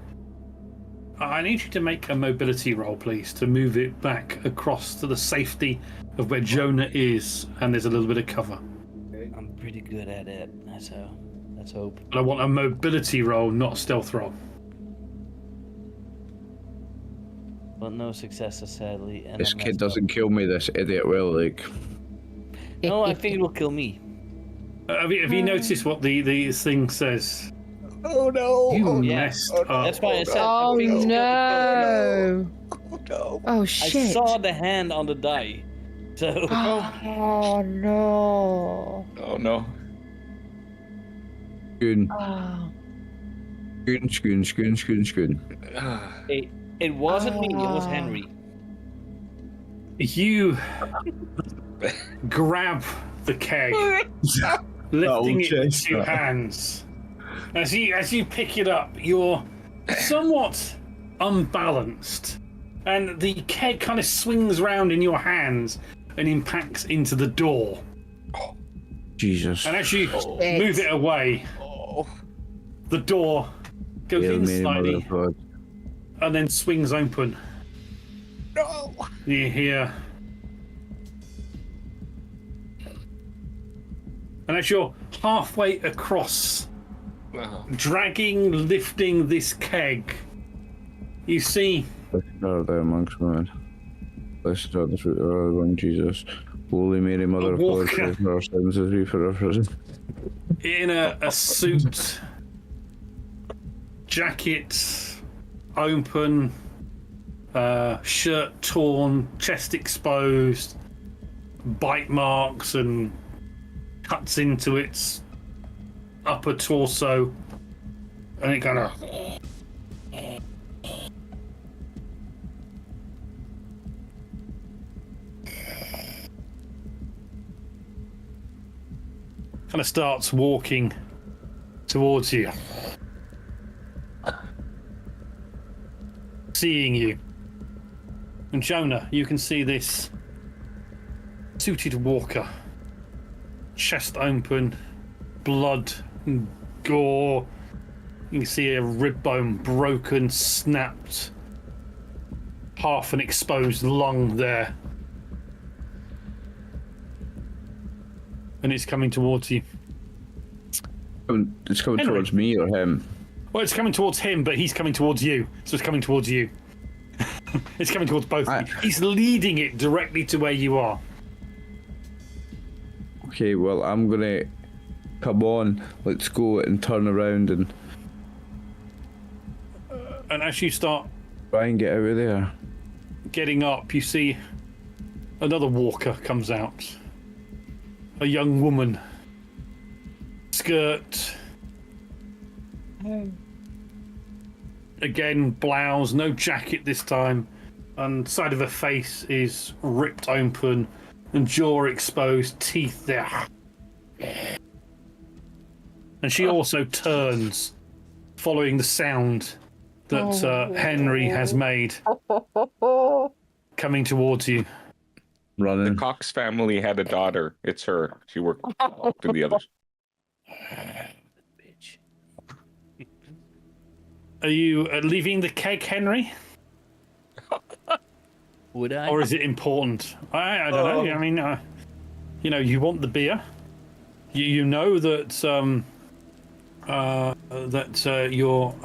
I need you to make a mobility roll, please, to move it back across to the safety of where Jonah is, and there's a little bit of cover. I'm pretty good at it, so let's hope. But I want a mobility roll, not a stealth roll. But no successes, sadly. And This I'm kid messed doesn't kill me, this idiot will, like. up. No, I think it will kill me. Have you noticed what the thing says? Oh no! You yeah. messed up. That's why I said. Oh I think it's no! Oh no! Oh I shit! saw the hand on the die, so Oh no! Oh no! Goon. Oh. Goon. it wasn't me. It was Henry. You grab the keg, lifting it with two hands. As you pick it up, you're somewhat unbalanced, and the keg kind of swings round in your hands and impacts into the door. Jesus. And as you move it away, the door goes Hail in Mary, Mother slightly of God. and then swings open. No! You hear. And as you're halfway across, lifting this keg, you see. Blessed are thou amongst women. Blessed are the fruit of our womb, Jesus. Holy Mary, Mother of God, walker. pray for our sins as we for our prison. In a suit, jacket open, shirt torn, chest exposed, bite marks and cuts into its upper torso, and it kind of starts walking towards you, seeing you. And Jonah, you can see this suited walker, chest open, blood and gore. You can see a rib bone broken, snapped, half an exposed lung there. And it's coming towards you. It's coming Henry. towards me or him? Well, it's coming towards him, but he's coming towards you. So it's coming towards you. It's coming towards both of you. He's leading it directly to where you are. Okay, well, I'm gonna come on, let's go and turn around and as you start try and get out of there. getting up, you see another walker comes out. A young woman. Skirt. Again, blouse, no jacket this time. And side of her face is ripped open and jaw exposed, teeth there. And she also turns, following the sound that Henry has made, coming towards you. The Running. Cox family had a daughter. It's her. She worked for the others. Bitch. Are you leaving the keg, Henry? Would I? Or is it important? I don't know. I mean, you know, you want the beer. You know that your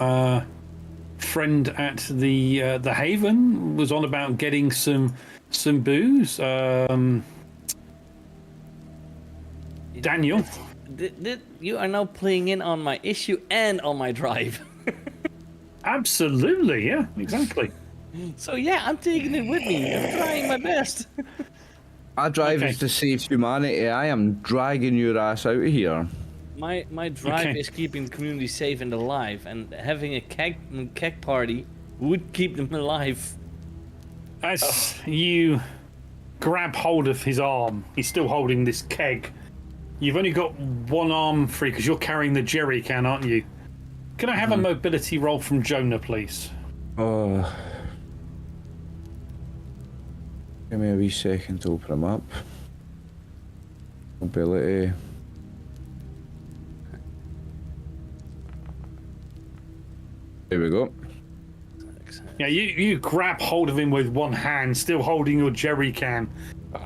friend at the Haven was on about getting some booze. Daniel, You are now playing in on my issue and on my drive. absolutely, yeah, exactly. So yeah, I'm taking it with me. I'm trying my best. My drive Okay. is to save humanity. I am dragging your ass out of here. My drive Okay. is keeping the community safe and alive, and having a keg party would keep them alive. As you grab hold of his arm, he's still holding this keg. You've only got one arm free because you're carrying the jerry can, aren't you? Can I have a mobility roll from Jonah, please? Oh. Give me a wee second to open them up. Mobility. There we go. Yeah, you grab hold of him with one hand, still holding your jerry can.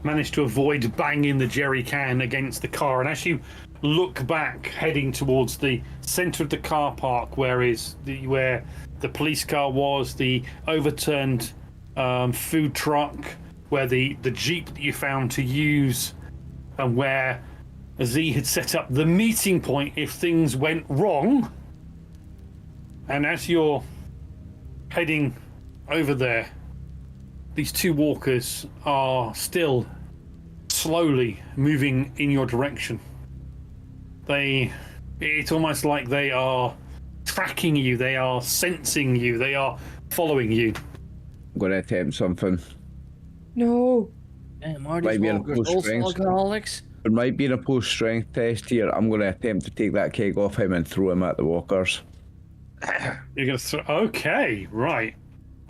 Managed to avoid banging the jerry can against the car, and as you look back, heading towards the centre of the car park, where the police car was, the overturned food truck, where the jeep that you found to use, and where Z had set up the meeting point if things went wrong. And as you're heading over there, these two walkers are still slowly moving in your direction. It's almost like they are tracking you, they are sensing you, they are following you. I'm going to attempt something. No. Damn, are Might these be in a walkers post also strength. alcoholics? There might be in a post-strength test here. I'm going to attempt to take that keg off him and throw him at the walkers. You're gonna throw. Okay, right.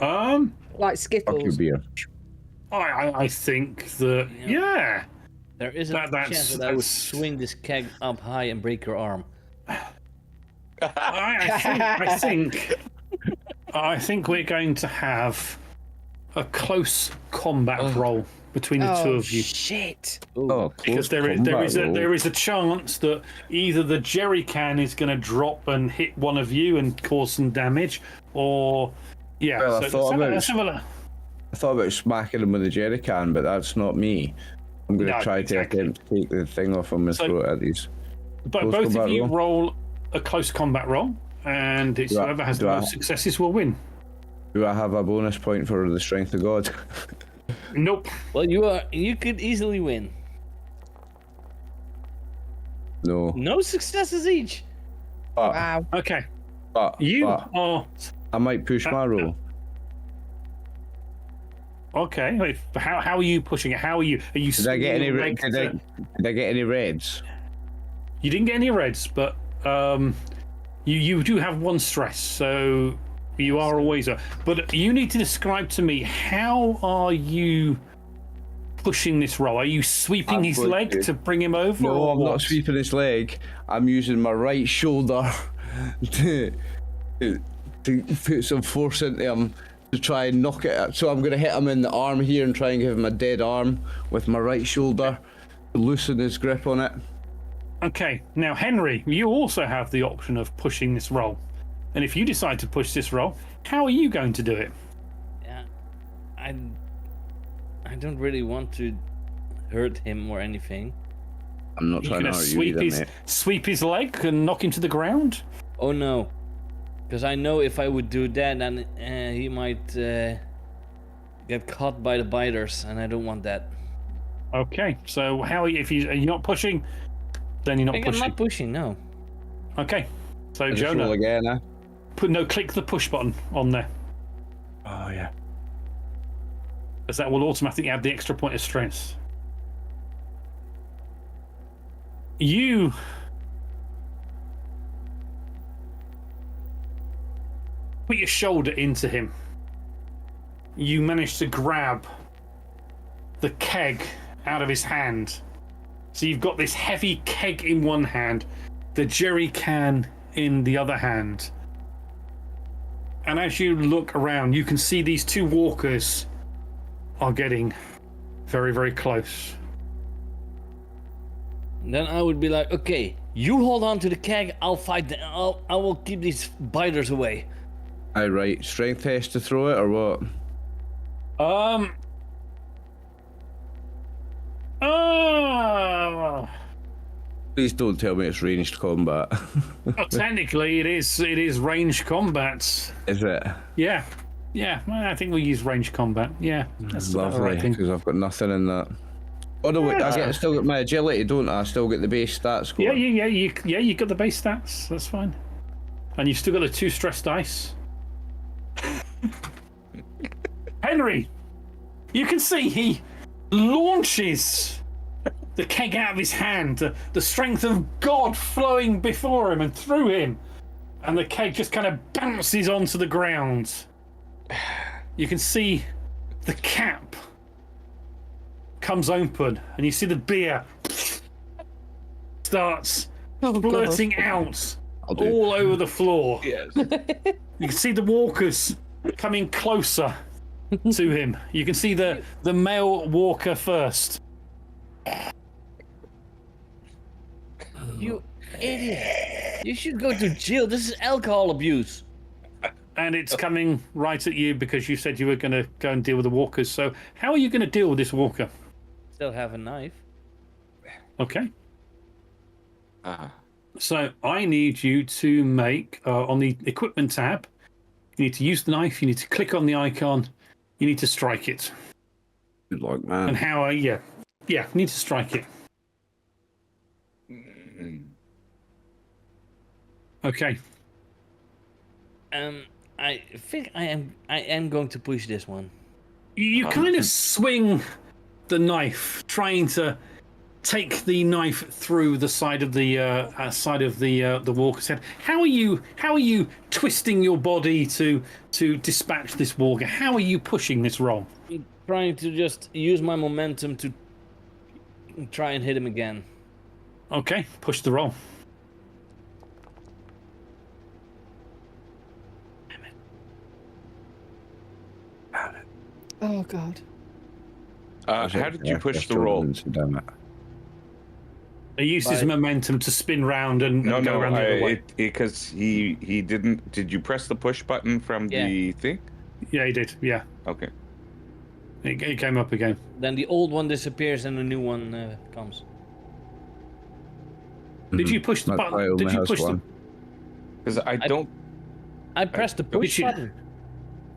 Like Fuck your Skittles. beer. I think that yeah. There is a chance that I would swing this keg up high and break your arm. I think we're going to have a close combat roll between the two of you. Shit. Oh, Because there is a chance that either the jerry can is going to drop and hit one of you and cause some damage, or yeah. Well, I thought about let's have a look. I thought about smacking him with a jerry can, but that's not me. I'm going to No, try exactly. to attempt to take the thing off him and So- throw it at these. But Close both of combat you roll. roll a close combat roll, and it's Do I- whoever has do the I- most successes will win. Do I have a bonus point for the strength of God? Nope. Well, you could easily win. No. No successes each. But, Wow. Okay. but You are I might push my roll. okay. Wait, how are you pushing it? How are you? Are you? Did I get any? swinging your Did leg I get any reds? You didn't get any reds, but you do have one stress, so you are always but you need to describe to me, how are you pushing this roll? Are you sweeping I'm his going leg to- to bring him over? No, or I'm not what? sweeping his leg. I'm using my right shoulder to put some force into him to try and knock it out. So I'm going to hit him in the arm here and try and give him a dead arm with my right shoulder to loosen his grip on it. Okay, now Henry, you also have the option of pushing this roll, and if you decide to push this roll, how are you going to do it? Yeah, I don't really want to hurt him or anything. I'm not You trying to gonna argue sweep either, his mate. sweep his leg and knock him to the ground? Oh no, because I know if I would do that, then he might get caught by the biters, and I don't want that. Okay, so how are you, are you not pushing? Then you're not I'm pushing. not pushing, no. Okay, so Just roll Jonah, again, eh? click the push button on there, Oh yeah. as that will automatically add the extra point of stress. You put your shoulder into him. You manage to grab the keg out of his hand. So you've got this heavy keg in one hand, the jerry can in the other hand. And as you look around, you can see these two walkers are getting very, very close. Then I would be like, okay, you hold on to the keg. I'll fight. I will keep these biters away. Aye, right. Strength test to throw it or what? Please don't tell me it's ranged combat. Well, technically, it is ranged combat. Is it? Yeah. Well, I think we'll use ranged combat. Yeah, that's about the Lovely, right thing. because I've got nothing in that. Oh no, wait, I still get my agility, don't I? I still get the base stats score. Yeah. You got the base stats. That's fine. And you've still got the 2 stress dice. Henry, you can see he launches the keg out of his hand, the strength of God flowing before him and through him, and the keg just kind of bounces onto the ground. You can see the cap comes open, and you see the beer starts blurting out all over the floor. Yes. You can see the walkers coming closer to him. You can see the male walker first. You idiot! You should go to jail. This is alcohol abuse. And it's coming right at you because you said you were going to go and deal with the walkers. So how are you going to deal with this walker? Still have a knife. Okay. So I need you to make, on the equipment tab, you need to use the knife, you need to click on the icon, you need to strike it. Good luck, man. And how you need to strike it. Okay. I think I am going to push this one. You kind of swing the knife, trying to take the knife through the side of the walker's head. How are you twisting your body to dispatch this walker? How are you pushing this roll? I'm trying to just use my momentum to try and hit him again. Okay, push the roll. Oh God. How did you push the roll? Damn it. He used his momentum to spin round and go around the other way. Because he didn't. Did you press the push button from the thing? Yeah, he did. Yeah, Okay. it came up again. Then the old one disappears and the new one comes. Did you push the That's why it button? only Did you has push one. Because I don't. I pressed the push button.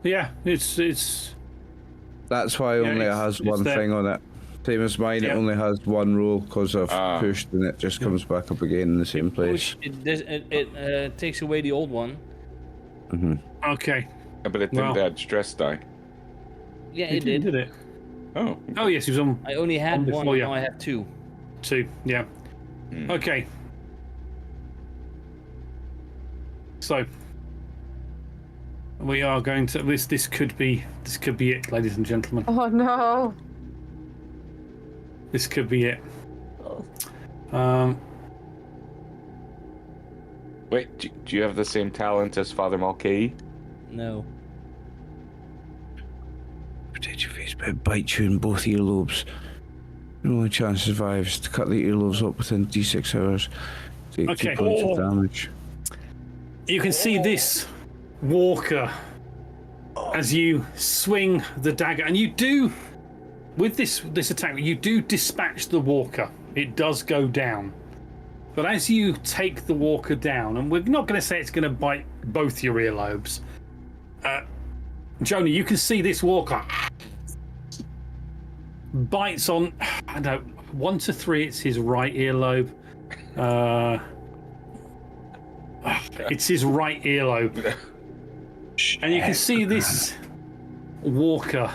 Yeah, it's. That's why only it has one there. thing on it. Same as mine, it only has one roll because I've pushed and it just comes back up again in the same place. It takes away the old one. Okay. But it didn't add stress die. Yeah, it did. Did it? Oh. Oh yes, he was on. I only had before, one. yeah. Now I have two. 2. Yeah. Okay. So we are going to this could be it, ladies and gentlemen. Oh no. This could be it. Wait, do you have the same talent as Father Mulcahy? No. Protect your face, but it bites you in both earlobes. Your only chance to survive is to cut the earlobes up within D6 hours. Take 2 points of damage. You can see this walker as you swing the dagger, and you do with this attack. You do dispatch the walker. It does go down, but as you take the walker down, and we're not going to say it's going to bite both your earlobes. Joni, you can see this walker bites on. I know 1 to 3. It's his right earlobe. It's his right earlobe. And you can see this walker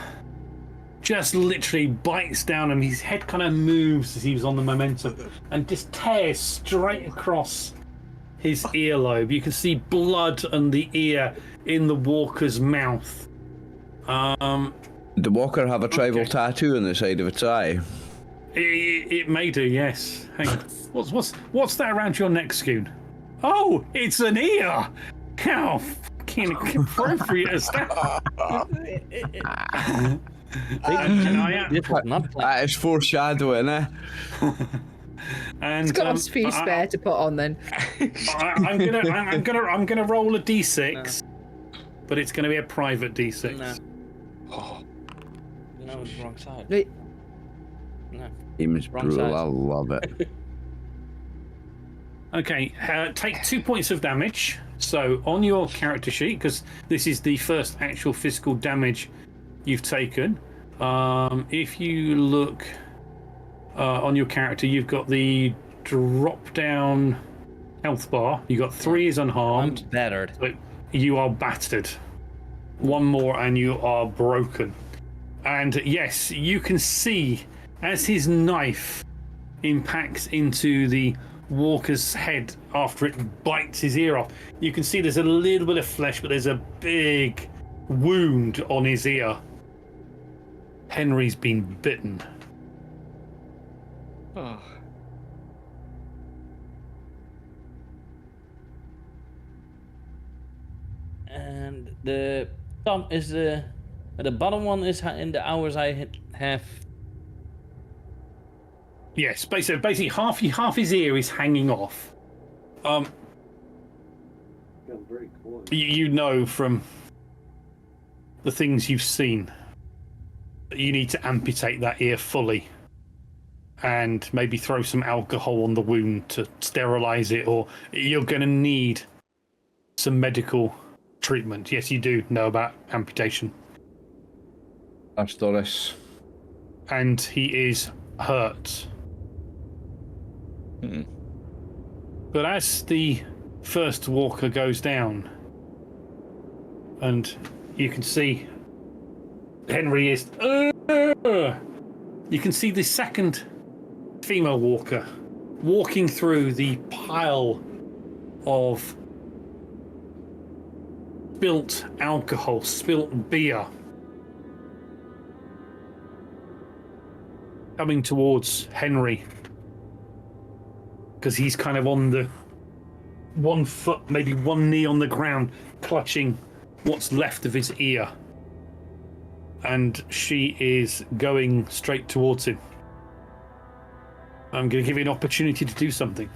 just literally bites down and his head kind of moves as he was on the momentum and just tears straight across his earlobe. You can see blood and the ear in the walker's mouth. Did the walker have a tribal tattoo on the side of its eye? It may do, yes. Hang on. What's that around your neck, Scoon? Oh, it's an ear! How fucking appropriate is that? This was not planned. That is foreshadowing, eh? And It's got a few spare to put on then. I'm gonna roll a d6, but it's gonna be a private d6. No. Oh, No, it's wrong side. Wait, No. Game is Wrong brutal. side. I love it. Okay, take 2 points of damage. So on your character sheet, because this is the first actual physical damage you've taken. If you look on your character, you've got the drop-down health bar. You got 3 is I'm unharmed. battered. But you are battered. 1 more and you are broken. And yes, you can see as his knife impacts into the walker's head after it bites his ear off. You can see there's a little bit of flesh, but there's a big wound on his ear. Henry's been bitten. oh. And the top is the bottom one is in the hours I have. Yes, basically half his ear is hanging off. You know from the things you've seen that you need to amputate that ear fully and maybe throw some alcohol on the wound to sterilize it, or you're going to need some medical treatment. Yes, you do know about amputation. Astoris. And he is hurt. But as the first walker goes down, and you can see Henry is... You can see the second female walker walking through the pile of spilt alcohol, spilt beer, coming towards Henry, because he's kind of on the 1 foot, maybe 1 knee on the ground, clutching what's left of his ear. And she is going straight towards him. I'm going to give you an opportunity to do something.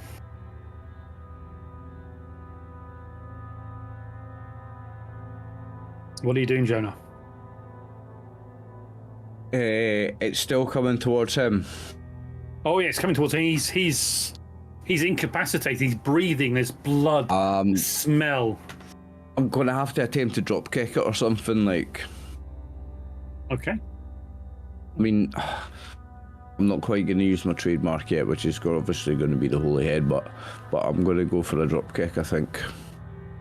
What are you doing, Jonah? It's still coming towards him. Oh yeah, it's coming towards him. He's incapacitated. He's breathing. There's blood smell. I'm going to have to attempt to drop kick it or something like. Okay. I mean, I'm not quite going to use my trademark yet, which is obviously going to be the holy head, but I'm going to go for a drop kick, I think.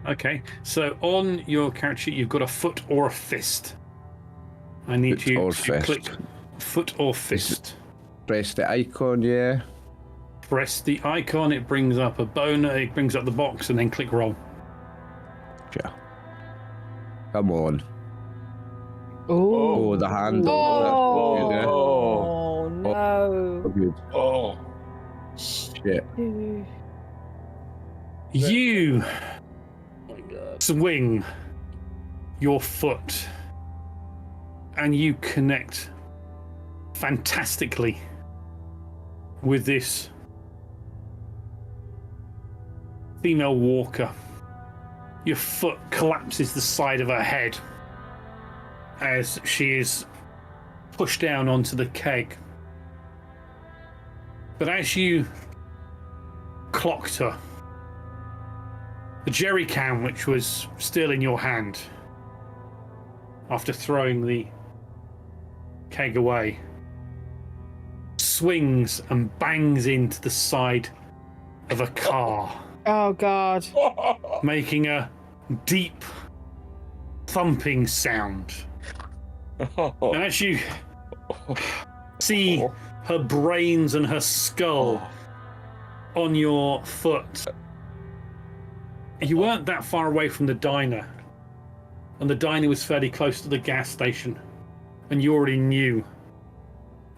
Okay. So on your character sheet, you've got a foot or a fist. I need Foot you or to fist. click foot or fist. Press the icon, yeah. Press the icon. It brings up a bone. It brings up the box, and then click roll. Yeah. Come on. oh, Oh, the hand. oh, That's good, eh? no. Good. Oh. Shit. You Oh my god. swing your foot and you connect fantastically with this female walker. Your foot collapses the side of her head as she is pushed down onto the keg. But as you clocked her, the jerry can, which was still in your hand after throwing the keg away, swings and bangs into the side of a car, Oh God. making a deep thumping sound. And as you see her brains and her skull on your foot, you weren't that far away from the diner, and the diner was fairly close to the gas station, and you already knew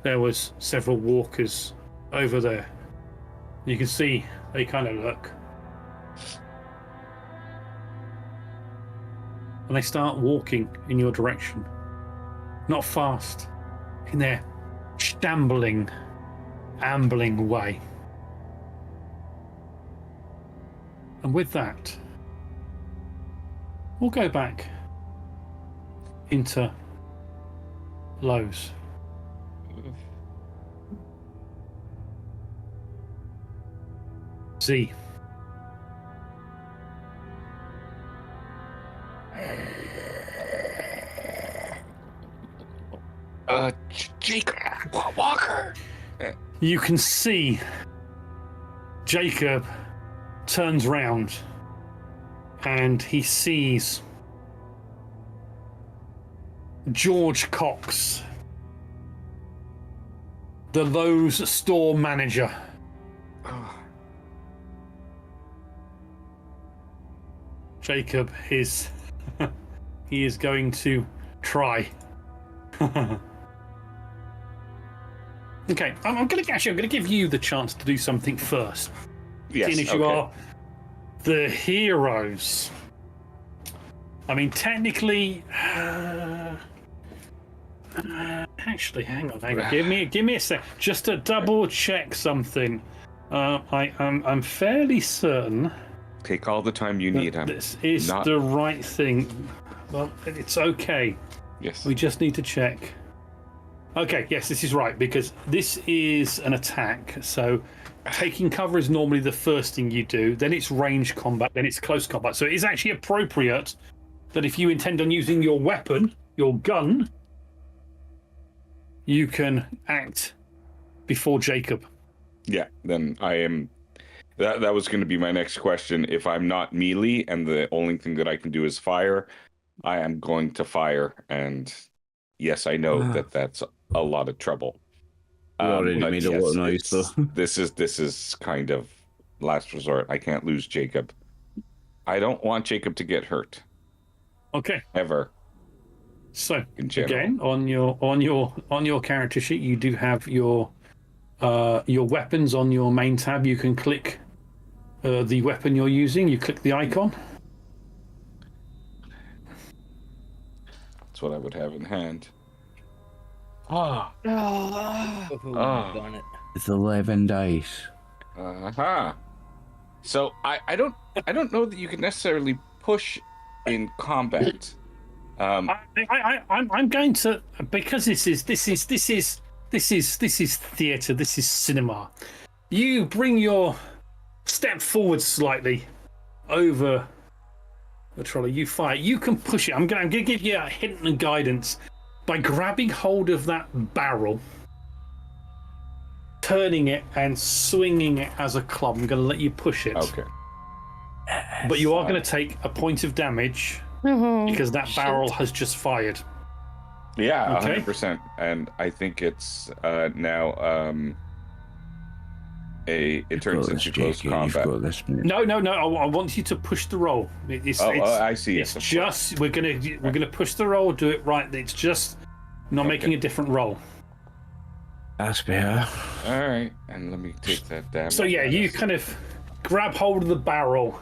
there was several walkers over there. You can see they kind of look, and they start walking in your direction. Not fast, in their shambling, ambling way. And with that, we'll go back into Lowe's. Z. Jacob Walker. You can see Jacob turns round and he sees George Cox, the Lowe's store manager. Jacob is he is going to try. Okay, I'm going to give you the chance to do something first. Yes, Seeing as you are the heroes. I mean, technically, actually, hang on. Give me a sec, just to double check something. I'm fairly certain. Take all the time you need. This is the right thing. Well, it's okay. Yes. We just need to check. Okay, yes, this is right, because this is an attack, so taking cover is normally the first thing you do, then it's range combat, then it's close combat. So it is actually appropriate that if you intend on using your weapon, your gun, you can act before Jacob. Yeah, then I am... That was going to be my next question. If I'm not melee and the only thing that I can do is fire, I am going to fire, and yes, I know that that's a lot of trouble. Already made a lot of noise, though. This is kind of last resort. I can't lose Jacob. I don't want Jacob to get hurt. Okay. Ever. So In general. again, on your character sheet, you do have your weapons on your main tab. You can click the weapon you're using. You click the icon. That's what I would have in hand. Oh, darn it. It's 11 dice. So I don't know that you can necessarily push in combat. I'm going to, because this is theatre. This is cinema. You bring your step forward slightly over the trolley. You fire. You can push it. I'm going to give you a hint and guidance by grabbing hold of that barrel, turning it and swinging it as a club. I'm going to let you push it. Okay. But you are going to take a point of damage because that barrel has just fired. Yeah, Okay. 100%. And I think it's now it turns into close combat. No. I want you to push the roll. I see. It's Yes, of just we're gonna push the roll. Do it right. It's just not making a different roll. That's better. All right, and let me take that down. So yeah, you kind of grab hold of the barrel,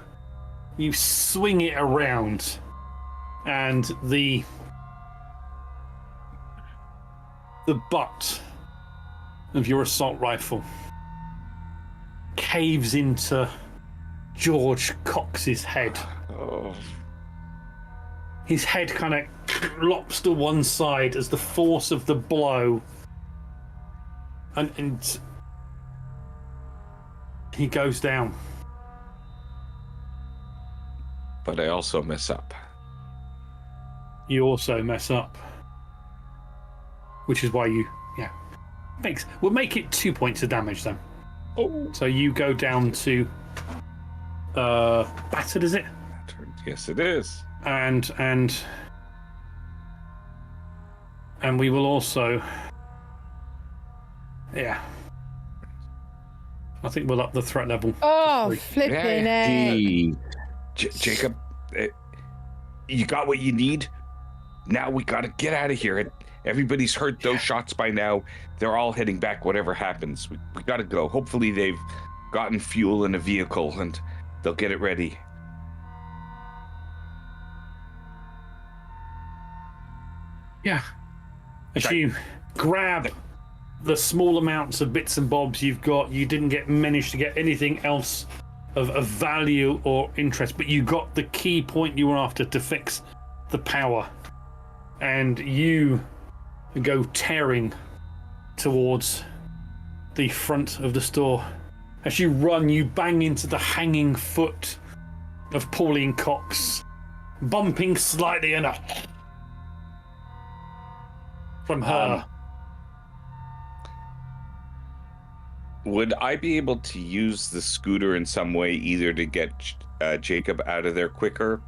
you swing it around, and the butt of your assault rifle caves into George Cox's head. Oh. His head kind of lops to one side as the force of the blow, and he goes down. But I also mess up. You also mess up, which is why we'll make it 2 points of damage then. Oh. So you go down to battered, is it? Yes, it is. And we will also, I think we'll up the threat level. Oh, Three. flipping Yeah. it. Jacob, you got what you need? Now we gotta get out of here. Everybody's heard those shots by now. They're all heading back, whatever happens. We gotta go. Hopefully they've gotten fuel in a vehicle and they'll get it ready. Yeah. As you grab the small amounts of bits and bobs you've got, you didn't manage to get anything else of value or interest, but you got the key point you were after to fix the power, and you go tearing towards the front of the store. As you run, you bang into the hanging foot of Pauline Cox, bumping slightly enough from her. Would I be able to use the scooter in some way, either to get Jacob out of there quicker?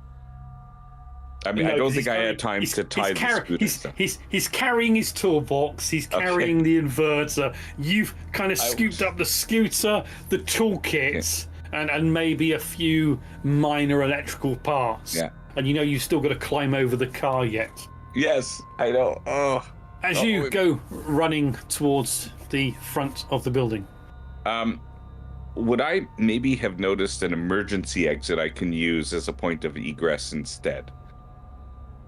I mean, I don't think I had time to tie the scooter. He's carrying his toolbox. He's carrying the inverter. You've kind of scooped up the scooter, the toolkit, and maybe a few minor electrical parts. Yeah. And you've still got to climb over the car yet. Yes, I know. As you go running towards the front of the building. Would I maybe have noticed an emergency exit I can use as a point of egress instead?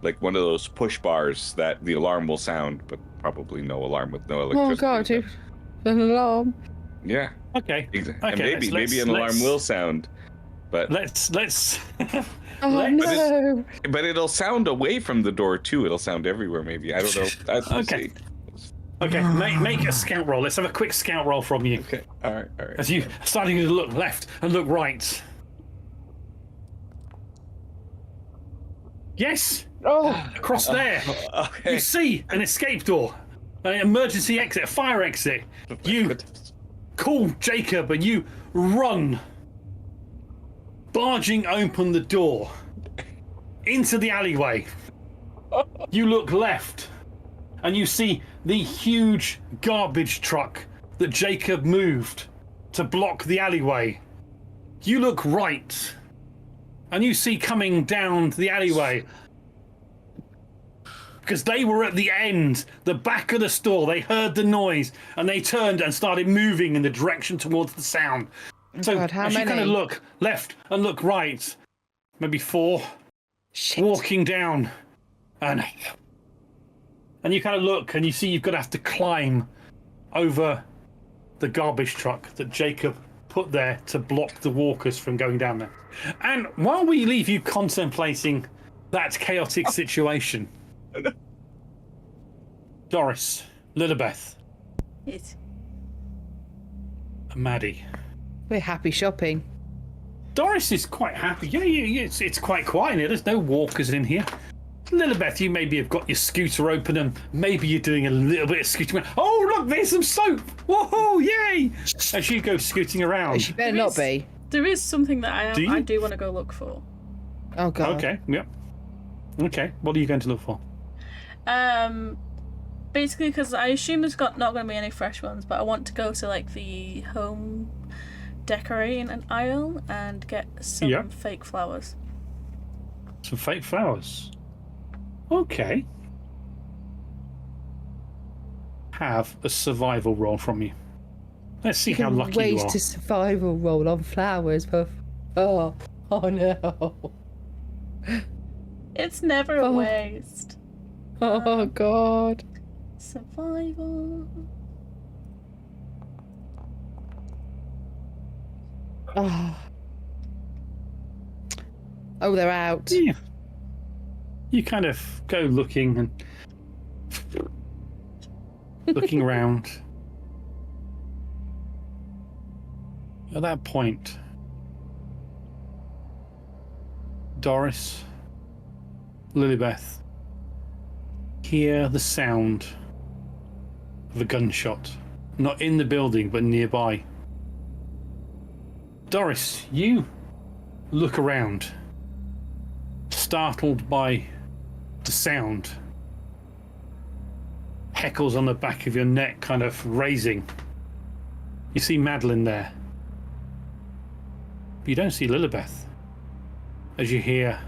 Like one of those push bars that the alarm will sound, but probably no alarm with no electricity. Oh God, an alarm. Yeah. Okay. Exactly. And maybe an alarm will sound, but let's. No. But it'll sound away from the door too. It'll sound everywhere. Maybe, I don't know. Okay. Okay, make a scout roll. Let's have a quick scout roll from you. Okay. All right. As you starting to look left and look right. Yes. Across there. Okay. You see an escape door, an emergency exit, a fire exit. You call Jacob and you run, barging open the door into the alleyway. You look left and you see the huge garbage truck that Jacob moved to block the alleyway. You look right and you see coming down the alleyway, because they were at the end, the back of the store. They heard the noise and they turned and started moving in the direction towards the sound. So God, how as you many? kind of look left and look right, maybe 4, walking down, and you kind of look and you see you've got to have to climb over the garbage truck that Jacob put there to block the walkers from going down there. And while we leave you contemplating that chaotic situation, Doris, Lilibeth, Yes. and Maddie. We're happy shopping. Doris is quite happy. Yeah, it's quite quiet in here. There's no walkers in here. Lilibeth, you maybe have got your scooter open and maybe you're doing a little bit of scooting. Oh, look, there's some soap. Whoa, yay! As you go scooting around. She better not be. There is something that I do want to go look for. Oh God. Okay, yep. Okay, what are you going to look for? Basically, because I assume there's not going to be any fresh ones, but I want to go to like the home decorating an aisle and get some fake flowers. Some fake flowers. Okay. Have a survival roll from you. Let's see how lucky you are. Waste a survival roll on flowers. Oh no. It's never a waste. Oh God. Survival. Oh, they're out. Yeah. You kind of go looking and looking around. At that point, Doris, Lilibeth, hear the sound of a gunshot, not in the building but nearby. Doris, you look around, startled by the sound. Heckles on the back of your neck kind of raising. You see Madeline there. But you don't see Lilibeth as you hear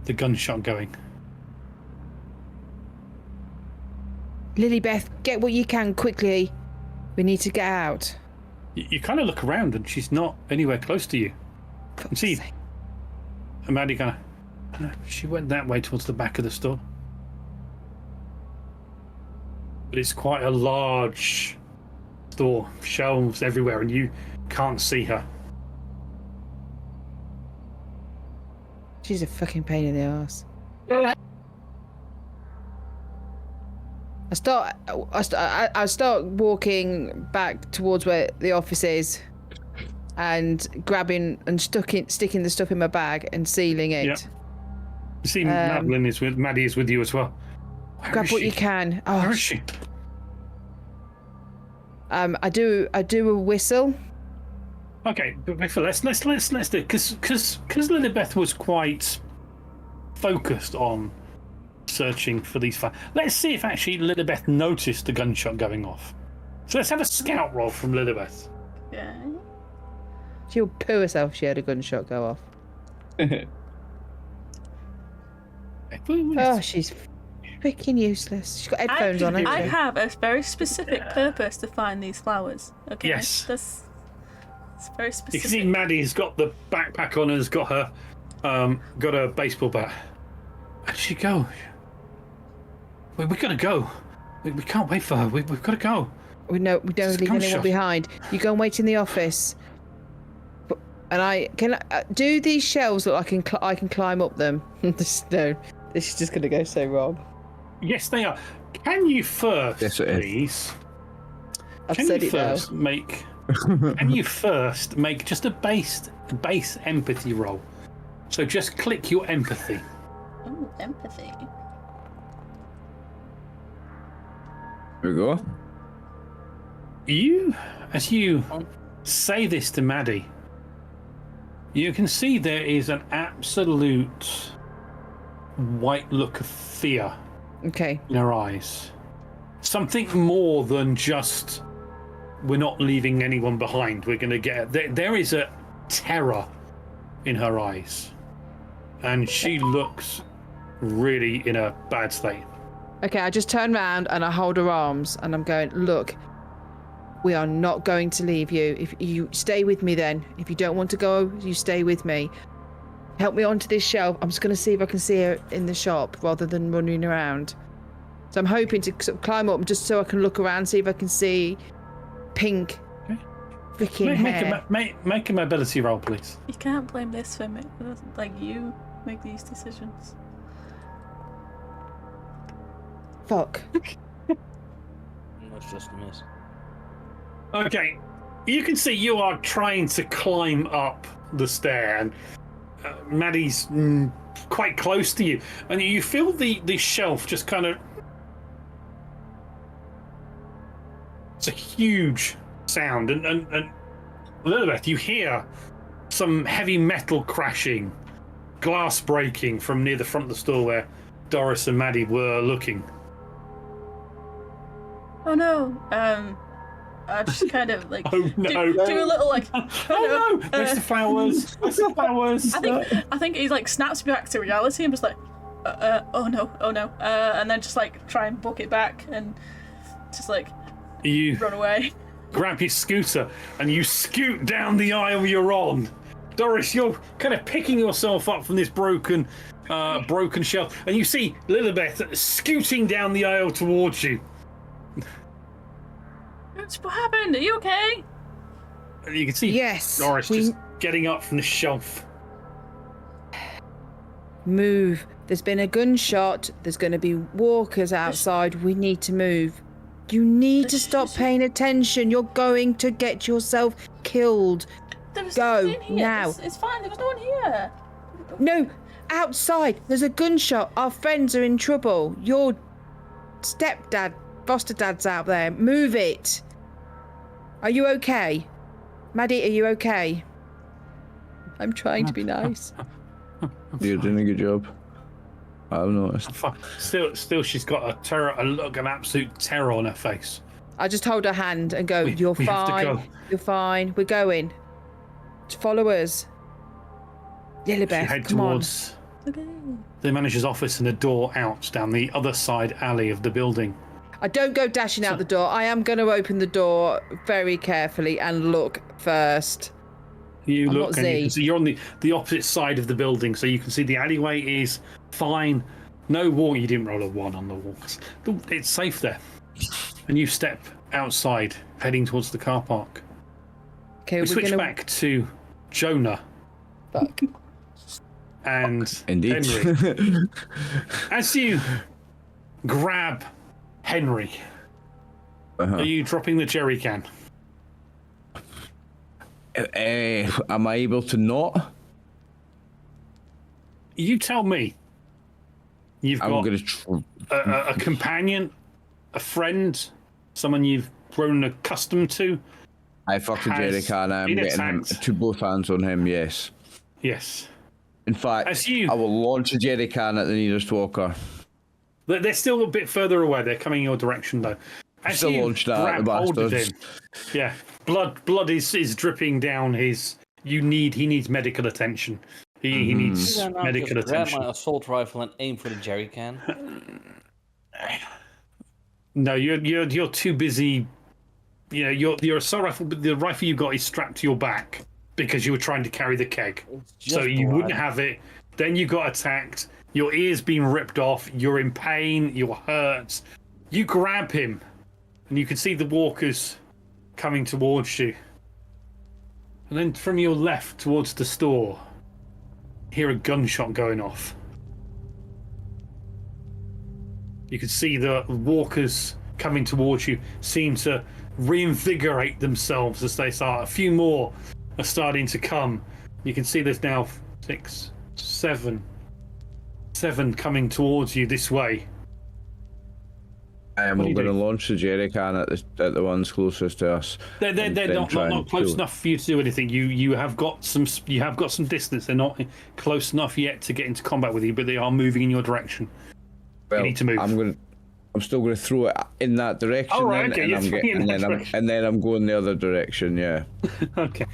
the gunshot going. Lilibeth, get what you can quickly. We need to get out. You kind of look around and she's not anywhere close to you. And see, and Maddie kind of, she went that way towards the back of the store. But it's quite a large store, shelves everywhere, and you can't see her. She's a fucking pain in the ass. I start walking back towards where the office is, and grabbing and sticking the stuff in my bag and sealing it. Yep. You see, Maddie is with you as well. Grab what you can. Oh, Where is she? I do a whistle. Okay, but let's do because Lilibeth was quite focused on searching for these. Let's see if actually Lilibeth noticed the gunshot going off. So let's have a scout roll from Lilibeth. Yeah. She'll poo herself if she had a gunshot go off. Oh, she's freaking useless. She's got headphones on, hasn't I she? have a very specific purpose to find these flowers. Okay. Yes. It's very You specific. can see Maddie's got the backpack on, has got her baseball bat. Where did she go? We gotta go. We can't wait for her. We've got to go. We don't leave anyone behind. You go and wait in the office. And do these shelves look like I can climb up them? No, this is just going to go so wrong. Yes, they are. Can you first, Yes, it is. please? I've Can said you it now. first make? Can you first make just a base empathy roll? So just click your empathy. Ooh, empathy. Here we go. As you say this to Maddie, you can see there is an absolute white look of fear Okay. in her eyes. Something more than just, we're not leaving anyone behind. We're going to get... There is a terror in her eyes. And she looks really in a bad state. Okay, I just turn around and I hold her arms and I'm going, look, we are not going to leave you. If you stay with me then. If you don't want to go, you stay with me. Help me onto this shelf. I'm just going to see if I can see her in the shop rather than running around. So I'm hoping to sort of climb up just so I can look around, see if I can see pink freaking hair. Make a mobility roll, please. You can't blame this for me. Like, you make these decisions. Fuck. That's just a miss. Okay, you can see you are trying to climb up the stair, and Maddie's quite close to you, and you feel the shelf just kind of... It's a huge sound, and Lilibeth, you hear some heavy metal crashing, glass breaking from near the front of the store where Doris and Maddie were looking. Oh no. I just kind of like Oh no! do a little like. Oh no! Where's the flowers? Where's the flowers? I think he like snaps me back to reality and was like, oh no, and then just like try and book it back and just like You run away. grab your scooter and you scoot down the aisle you're on. Doris, you're kind of picking yourself up from this broken shelf, and you see Lilibeth scooting down the aisle towards you. What happened? Are you okay? And you can see Yes, Doris just getting up from the shelf. Move. There's been a gunshot. There's going to be walkers outside. We need to move. You need to stop paying attention. You're going to get yourself killed. There was Go, no one in here. now. It's fine. There was no one here. No, outside. There's a gunshot. Our friends are in trouble. Your stepdad, foster dad's out there. Move it. Are you okay? Maddie, are you okay? I'm trying to be nice. You're doing a good job. I've noticed. Still, she's got a look, an absolute terror on her face. I just hold her hand and go, you're we have to fine. go. You're fine. We're going. Follow us. She Lilibeth, head come on. towards Okay. the manager's office and the door out down the other side alley of the building. I don't go dashing out the door. I am going to open the door very carefully and look first. You I'm look not and you Z. can see you're on the opposite side of the building, so you can see the alleyway is fine. No wall. You didn't roll a 1 on the walls. It's safe there. And you step outside, heading towards the car park. Okay, We we're switch going to... back to Jonah, Fuck. and Indeed. Henry. As you grab Henry, are you dropping the jerry can? Am I able to not? You tell me. You've I'm got gonna a companion, a friend, someone you've grown accustomed to. I fucked a jerry can. I'm been getting him attacked. to both hands on him. Yes. Yes. In fact, As you- I will launch a jerry can at the nearest walker. They're still a bit further away. They're coming your direction, though. As Still you launched that at the grab hold of bastards. him, yeah, blood is dripping down his. He needs medical attention. He needs Can I medical just grab attention. my assault rifle and aim for the jerry can? No, you're too busy. You know, your assault rifle. The rifle you got is strapped to your back because you were trying to carry the keg. So you wouldn't have it. Then you got attacked. Your ear's been ripped off. You're in pain. You're hurt. You grab him, and you can see the walkers coming towards you. And then from your left towards the store, hear a gunshot going off. You can see the walkers coming towards you seem to reinvigorate themselves as they start. A few more are starting to come. You can see there's now 6, 7 coming towards you this way. I am What do you going to do? launch the jerry can at the ones closest to us. They're and then not try and close kill- enough for you to do anything. You have got some distance. They're not close enough yet to get into combat with you, but they are moving in your direction. Well, need to move. I'm still going to throw it in that direction. Oh, right, then, okay, and, you're I'm throwing it in that direction. and then I'm going the other direction. Yeah. Okay,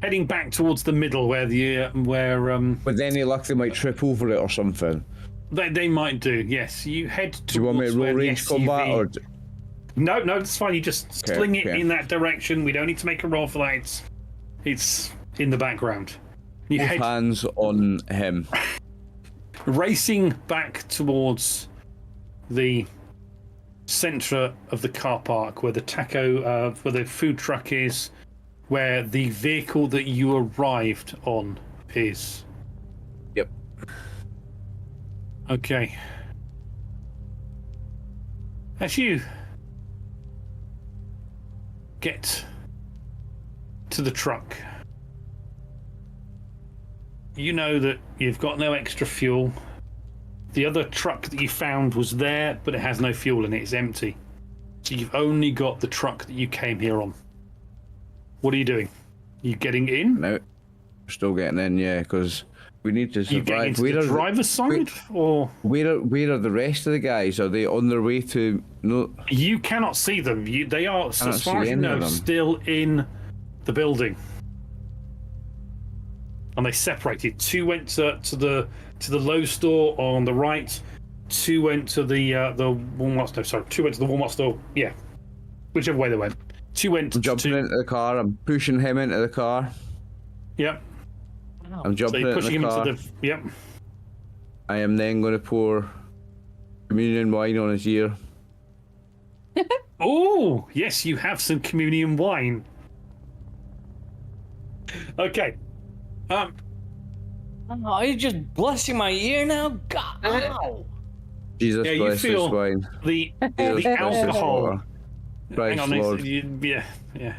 heading back towards the middle where With any luck, they might trip over it or something. they might do. Yes, you head towards Do you want me to where roll the range SUV combat or? No, it's fine. You just Okay, sling it okay. in that direction. We don't need to make a roll for that. It's in the background. You Both head hands on him. racing back towards the centre of the car park where the where the food truck is, where the vehicle that you arrived on is. Yep. Okay. As you get to the truck, you know that you've got no extra fuel. The other truck that you found was there, but it has no fuel in it. It's empty. So you've only got the truck that you came here on. What are you doing? You getting in? No, we're still getting in. Yeah, because we need to You getting survive. into the driver's side, or Where are the rest of the guys? Are they on their way to? No. you cannot see them? They are, Cannot as far as see you any know, of them. still in the building. And they separated. 2 went to the low store on the right. 2 went to the Walmart store. Sorry, 2 went to the Walmart store. Yeah, whichever way they went. 2 went I'm jumping to. into the car. I'm pushing him into the car. Yep. I'm So jumping you're into pushing the him car. into the. Yep. I am then going to pour communion wine on his ear. Oh, yes, you have some communion wine. Okay. Oh, are you just blessing my ear now? God. Ow. Jesus Yeah, you bless this feel wine. the Jesus bless this alcohol. water. Christ Hang on, Lord. yeah,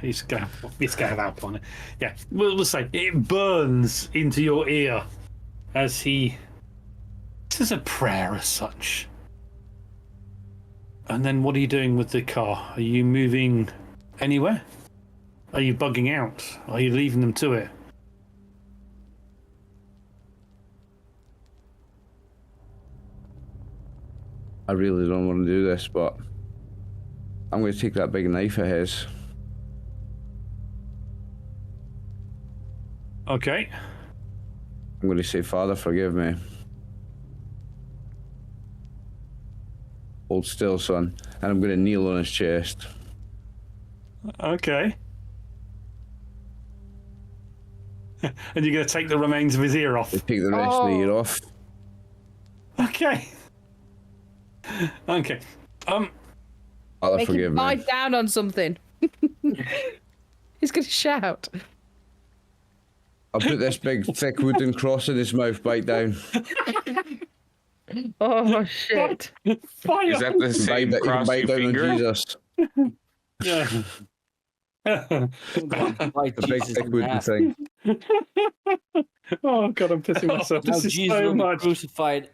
he's gonna have alcohol on it. Yeah, we'll say it burns into your ear as he says a prayer as such. And then what are you doing with the car? Are you moving anywhere? Are you bugging out? Are you leaving them to it? I really don't want to do this, but I'm going to take that big knife of his. Okay. I'm going to say, Father, forgive me. Hold still, son. And I'm going to kneel on his chest. Okay. And you're going to take the remains of his ear off. Take the rest of the ear off. Okay. Okay. Father, Make forgive him me. bite down on something. He's gonna shout. I'll put this big, thick wooden cross in his mouth. Bite down. Oh shit! Fire! Is that the same You can cross bite you down on finger? Jesus. Yeah. Bite The big, Jesus thick in wooden half. thing. Oh god, I'm pissing myself. Now This is Jesus so will be much. crucified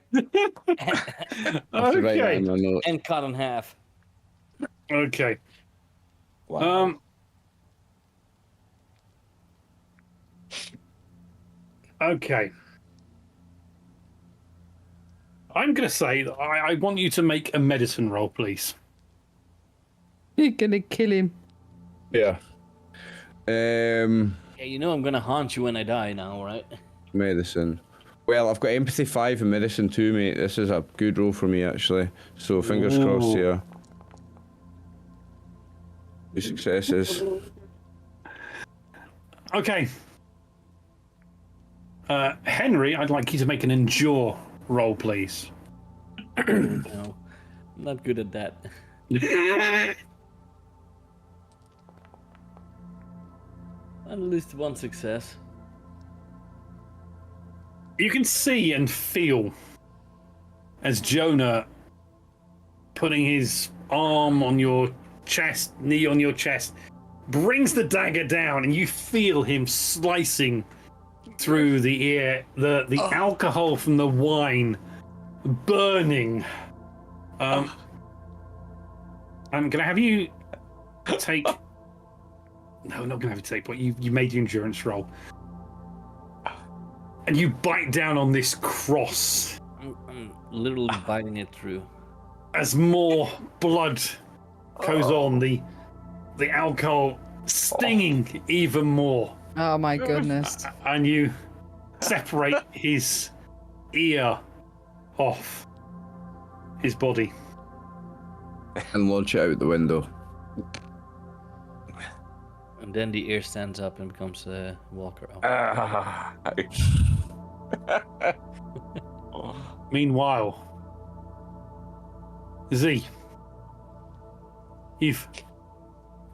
I'll have to write that Okay. in my notes. and cut in half. Okay. Wow. Okay. I'm going to say that I want you to make a medicine roll, please. You're gonna kill him. Yeah. Yeah, you know I'm gonna haunt you when I die now, right? Medicine. Well, I've got empathy 5 and medicine 2, mate. This is a good roll for me, actually. So fingers crossed Ooh. here. 2 successes. Okay. Henry, I'd like you to make an endure roll, please. No, I'm not good at that. At least one success. You can see and feel as Jonah putting his arm on your chest, knee on your chest, brings the dagger down, and you feel him slicing through the ear, the alcohol from the wine burning. I'm gonna have you take. No, I'm not gonna have you take. But you made the endurance roll, and you bite down on this cross I'm literally biting it through. as more blood goes on. The alcohol stinging even more. Oh my goodness. And you separate his ear off his body. And launch it out the window. And then the ear stands up and becomes a walker. Meanwhile, Z, you've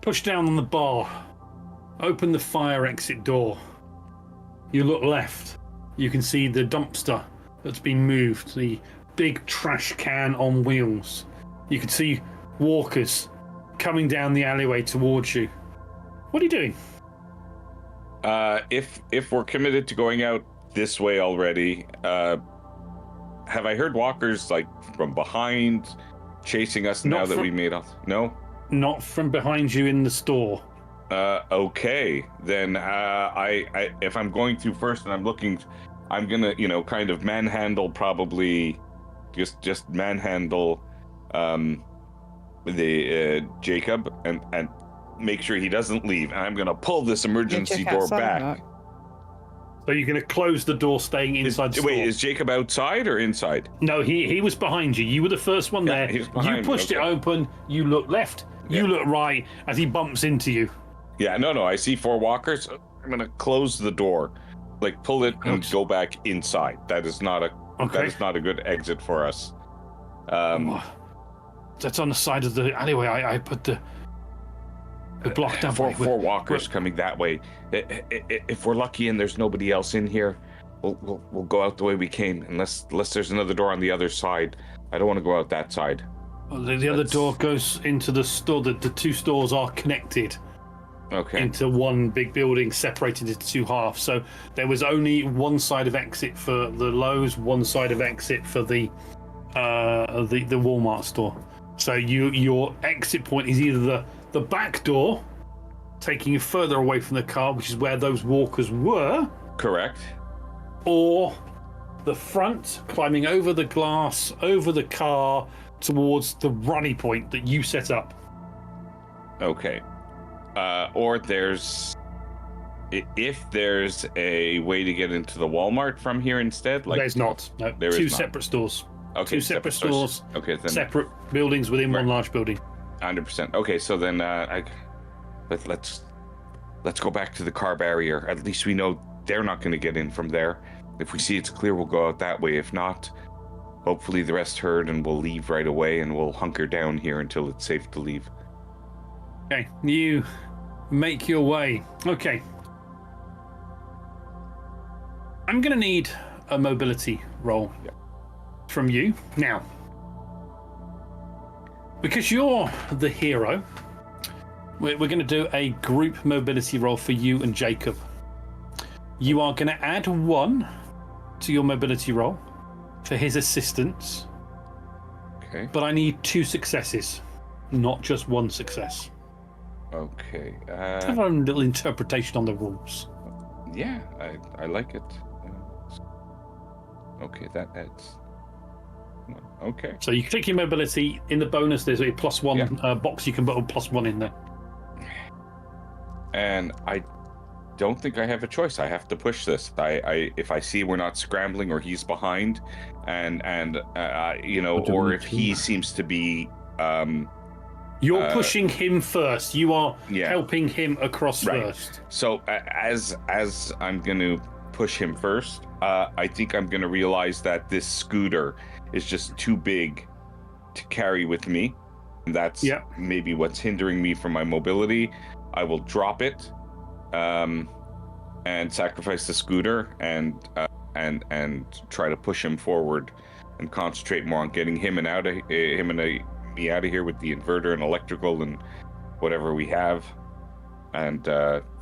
pushed down on the bar, opened the fire exit door. You look left. You can see the dumpster that's been moved, the big trash can on wheels. You can see walkers coming down the alleyway towards you. What are you doing? If we're committed to going out this way already, have I heard walkers like from behind chasing us Not now that from- we made off? No. Not from behind you in the store. Okay. Then I if I'm going to first and I'm looking, I'm gonna kind of manhandle probably, just manhandle, the Jacob and make sure he doesn't leave, and I'm gonna pull this emergency Check door outside, back. Mark. So you're going to close the door, staying inside the store. Wait, is Jacob outside or inside? No, he was behind you. You were the first one Yeah, there. he was behind You me, pushed it okay. open. You look left. You look right as he bumps into you. Yeah, no, I see 4 walkers. I'm gonna close the door, like pull it and Oops. go back inside. That is not a good exit for us. That's on the side of the alleyway. I put the block that way. 4 walkers coming that way. If we're lucky and there's nobody else in here, we'll go out the way we came. Unless there's another door on the other side. I don't want to go out that side. Well, the other door goes into the store. The 2 stores are connected Okay. into one big building, separated into 2 halves. So there was only one side of exit for the Lowe's, one side of exit for the Walmart store. So your exit point is either the back door, taking you further away from the car, which is where those walkers were, Correct. or the front, climbing over the glass, over the car, towards the rally point that you set up. Okay. Or if there's a way to get into the Walmart from here instead, like There's not. No, there is 2 not. separate stores. Okay, 2 separate stores. Okay, then Separate buildings within one Right. large building. 100%. Okay, so then let's go back to the car barrier. At least we know they're not going to get in from there. If we see it's clear, we'll go out that way. If not, hopefully the rest heard and we'll leave right away, and we'll hunker down here until it's safe to leave. Okay, you make your way. Okay. I'm going to need a mobility roll from you now. Because you're the hero, we're going to do a group mobility roll for you and Jacob. You are going to add 1 to your mobility roll for his assistance. Okay. But I need 2 successes, not just 1 success. Okay. Have our own little interpretation on the rules. Yeah, I like it. Okay, that adds. Okay. So you click your mobility. In the bonus, there's a +1 box. You can put a +1 in there. And I don't think I have a choice. I have to push this. If I see we're not scrambling or he's behind, and or if he seems to be. You're pushing him first. You are helping him across right. first. So as I'm going to push him first, I think I'm going to realize that this scooter is just too big to carry with me. And that's maybe what's hindering me from my mobility. I will drop it and sacrifice the scooter and try to push him forward and concentrate more on getting him and me out of here with the inverter and electrical and whatever we have. And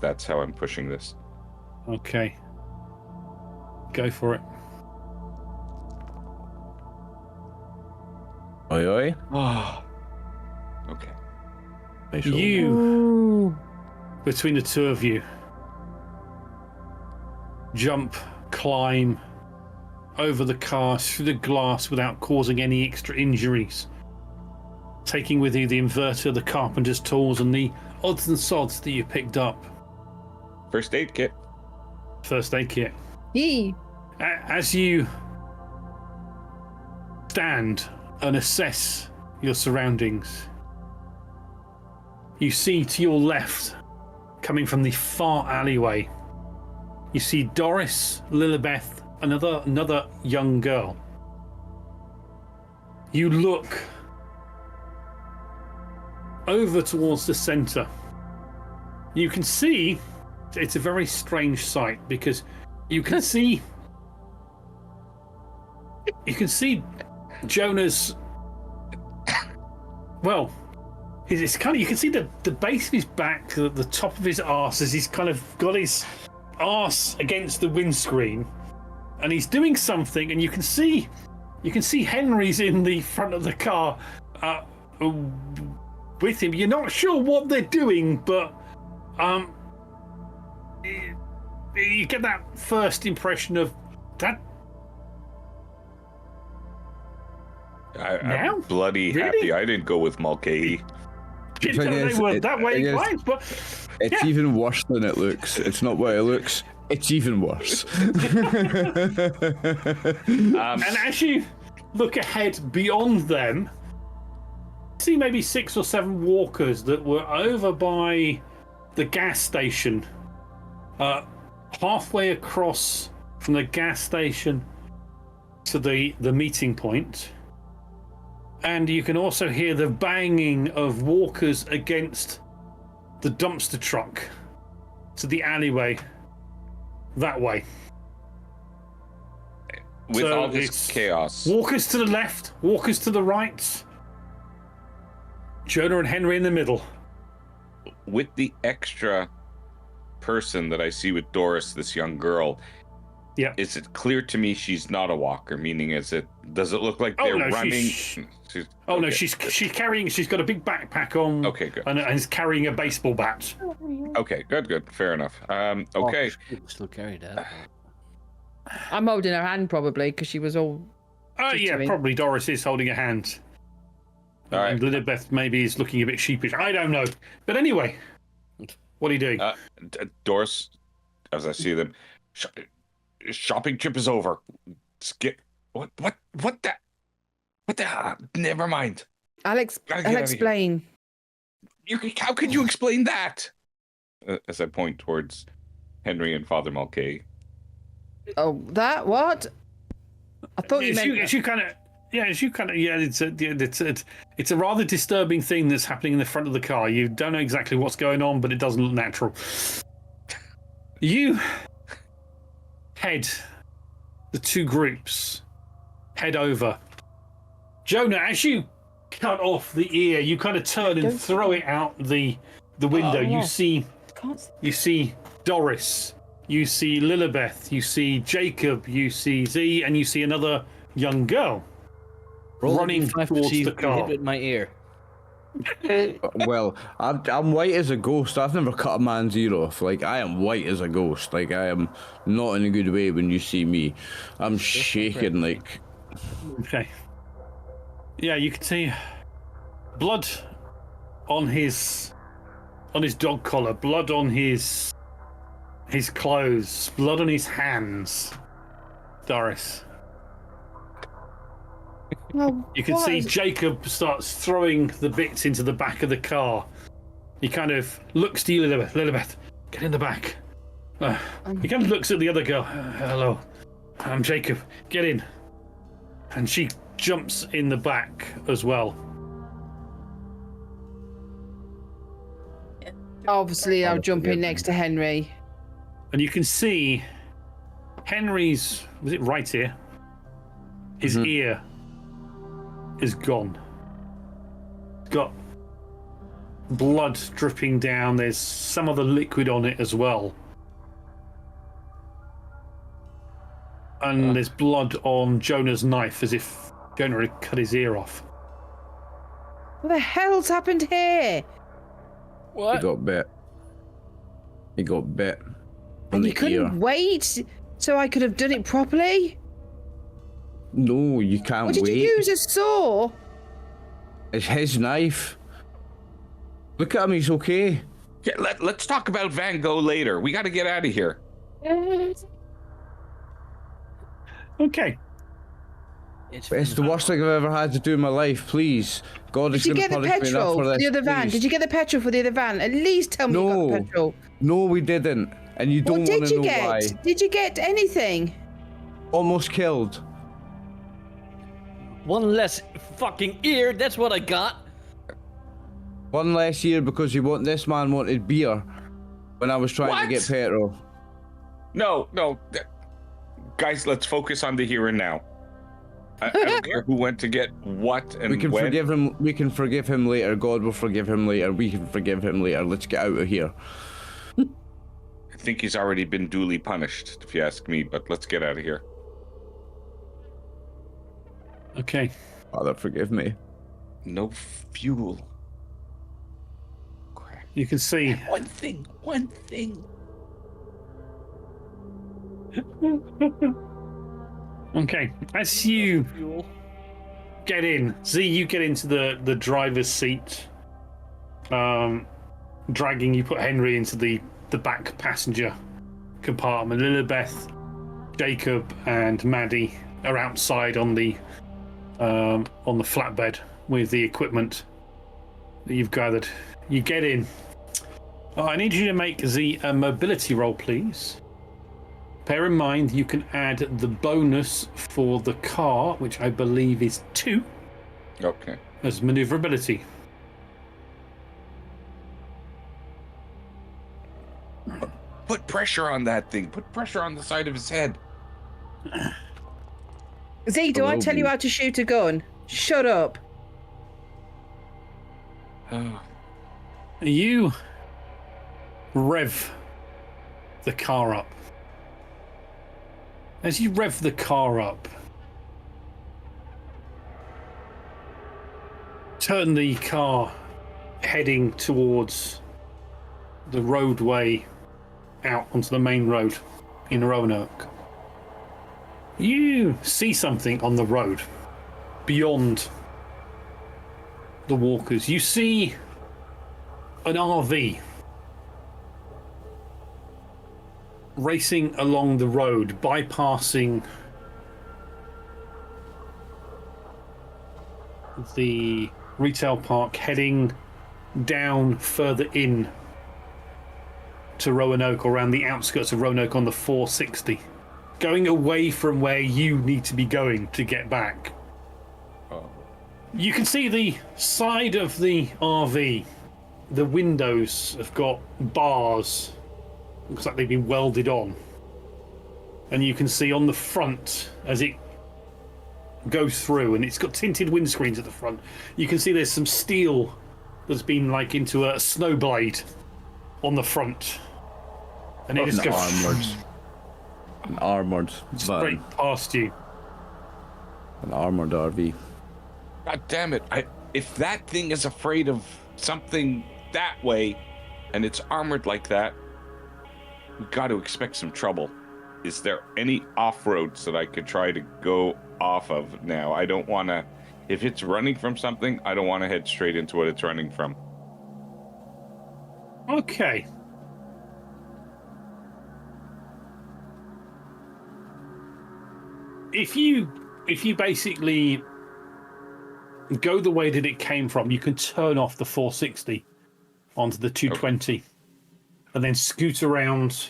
that's how I'm pushing this. Okay. Go for it. Oi, oi. Oh. Okay. Between the two of you, jump, climb over the car, through the glass without causing any extra injuries. Taking with you the inverter, the carpenter's tools, and the odds and sods that you picked up. First aid kit. First aid kit. Yee. As you stand and assess your surroundings, you see to your left, coming from the far alleyway, you see Doris, Lilibeth, another young girl. You look over towards the center. You can see it's a very strange sight because you can see Jonah's, well, it's kind of, you can see the base of his back, the top of his arse, as he's kind of got his arse against the windscreen, and he's doing something, and you can see Henry's in the front of the car with him. You're not sure what they're doing, but you get that first impression of that. I'm bloody Really? happy I didn't go with Mulcahy. Didn't know they were that way inclined, but It's even worse than it looks. It's not what it looks. It's even worse. and as you look ahead beyond them, you see maybe 6 or 7 walkers that were over by the gas station, halfway across from the gas station to the meeting point. And you can also hear the banging of walkers against the dumpster truck to the alleyway that way. With So all this it's chaos. Walkers to the left, walkers to the right. Jonah and Henry in the middle. With the extra person that I see with Doris, this young girl, is it clear to me she's not a walker? Meaning, does it look like they're running? No, she's carrying. She's got a big backpack on. Okay, good. And is carrying a baseball bat. Okay, good, fair enough. Okay. Still carry that. I'm holding her hand probably because she was all. Oh yeah, jittery. probably Doris is holding a hand. All right. And Lilibeth maybe is looking a bit sheepish. I don't know. But anyway, what are you doing? Doris, as I see them, shopping trip is over. What the never mind. I'll explain. How could you explain that? As I point towards Henry and Father Mulcahy. Oh, that what? I thought you meant. It's a rather disturbing thing that's happening in the front of the car. You don't know exactly what's going on, but it doesn't look natural. You head the two groups head over. Jonah, as you cut off the ear, you kind of turn and throw it out the window. You see Doris, you see Lilibeth, you see Jacob, you see Z, and you see another young girl running towards the car. Hit with my ear. Well, I'm white as a ghost. I've never cut a man's ear off. Like, I am white as a ghost. Like, I am not in a good way when you see me. I'm shaking like... Okay. Yeah, you can see blood on his dog collar, blood on his clothes, blood on his hands. Doris. Well, You can see Jacob starts throwing the bits into the back of the car. He kind of looks to you, Lilibeth, get in the back. He kind of looks at the other girl. Hello, I'm Jacob, get in. And she jumps in the back as well. Obviously, I'll jump in next to Henry. And you can see Henry's, was it right ear? His ear is gone. It's got blood dripping down. There's some other liquid on it as well. And there's blood on Jonah's knife, as if Jonah had cut his ear off. What the hell's happened here? What? He got bit. He got bit. And you couldn't wait so I could have done it properly? No, you can't What, did wait. you use a saw? It's his knife. Look at him, he's okay. Yeah, let's talk about Van Gogh later. We got to get out of here. Okay. It's the worst thing I've ever had to do in my life, please. God is Did you going to get the punish me enough petrol for for this. the other van? please. Did you get the petrol for the other van? At least tell me you got the petrol. No, we didn't. And you don't What want did to you know get? why. Did you get anything? Almost killed. One less fucking ear, that's what I got. One less year because this man wanted beer when I was trying to get petrol. No. Guys, let's focus on the here and now. I don't care who went to get what and We can when. forgive him. We can forgive him later. God will forgive him later. We can forgive him later. Let's get out of here. I think he's already been duly punished, if you ask me, but let's get out of here. Okay. Father, forgive me. No fuel. Crap. You can see One thing. Okay, as you get in, Z, you get into the driver's seat, dragging, you put Henry into the back passenger compartment. Lilibeth, Jacob, and Maddie are outside on the flatbed with the equipment that you've gathered. You get in. I need you to make Z a mobility roll, please. Bear in mind, you can add the bonus for the car, which I believe is 2, Okay. as maneuverability. Put pressure on that thing. Put pressure on the side of his head. Z, do I tell you how to shoot a gun? Shut up. You rev the car up. As you rev the car up, turn the car heading towards the roadway out onto the main road in Roanoke. You see something on the road beyond the walkers. You see an RV racing along the road, bypassing the retail park, heading down further in to Roanoke, or around the outskirts of Roanoke on the 460, going away from where you need to be going to get back. You can see the side of the RV. The windows have got bars. Looks like they've been welded on. and you can see on the front as it goes through, and it's got tinted windscreens at the front. You can see there's some steel that's been like into a snow blade on the front, and it just goes an armored straight van, past you. an armored RV. God damn it! If that thing is afraid of something that way, and it's armored like that, we got to expect some trouble. Is there any off-roads that I could try to go off of now? I don't want to... If it's running from something, I don't want to head straight into what it's running from. Okay. If you basically go the way that it came from, you can turn off the 460 onto the 220, and then scoot around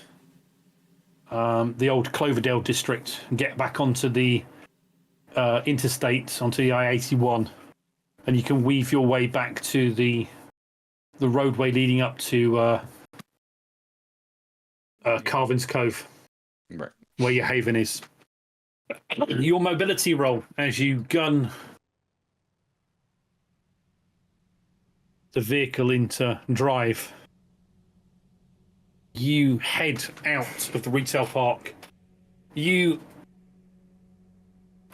the old Cloverdale district and get back onto the interstate, onto the I-81, and you can weave your way back to the roadway leading up to Carvin's Cove, Right. where your haven is. Your mobility roll as you gun the vehicle into drive. You head out of the retail park. You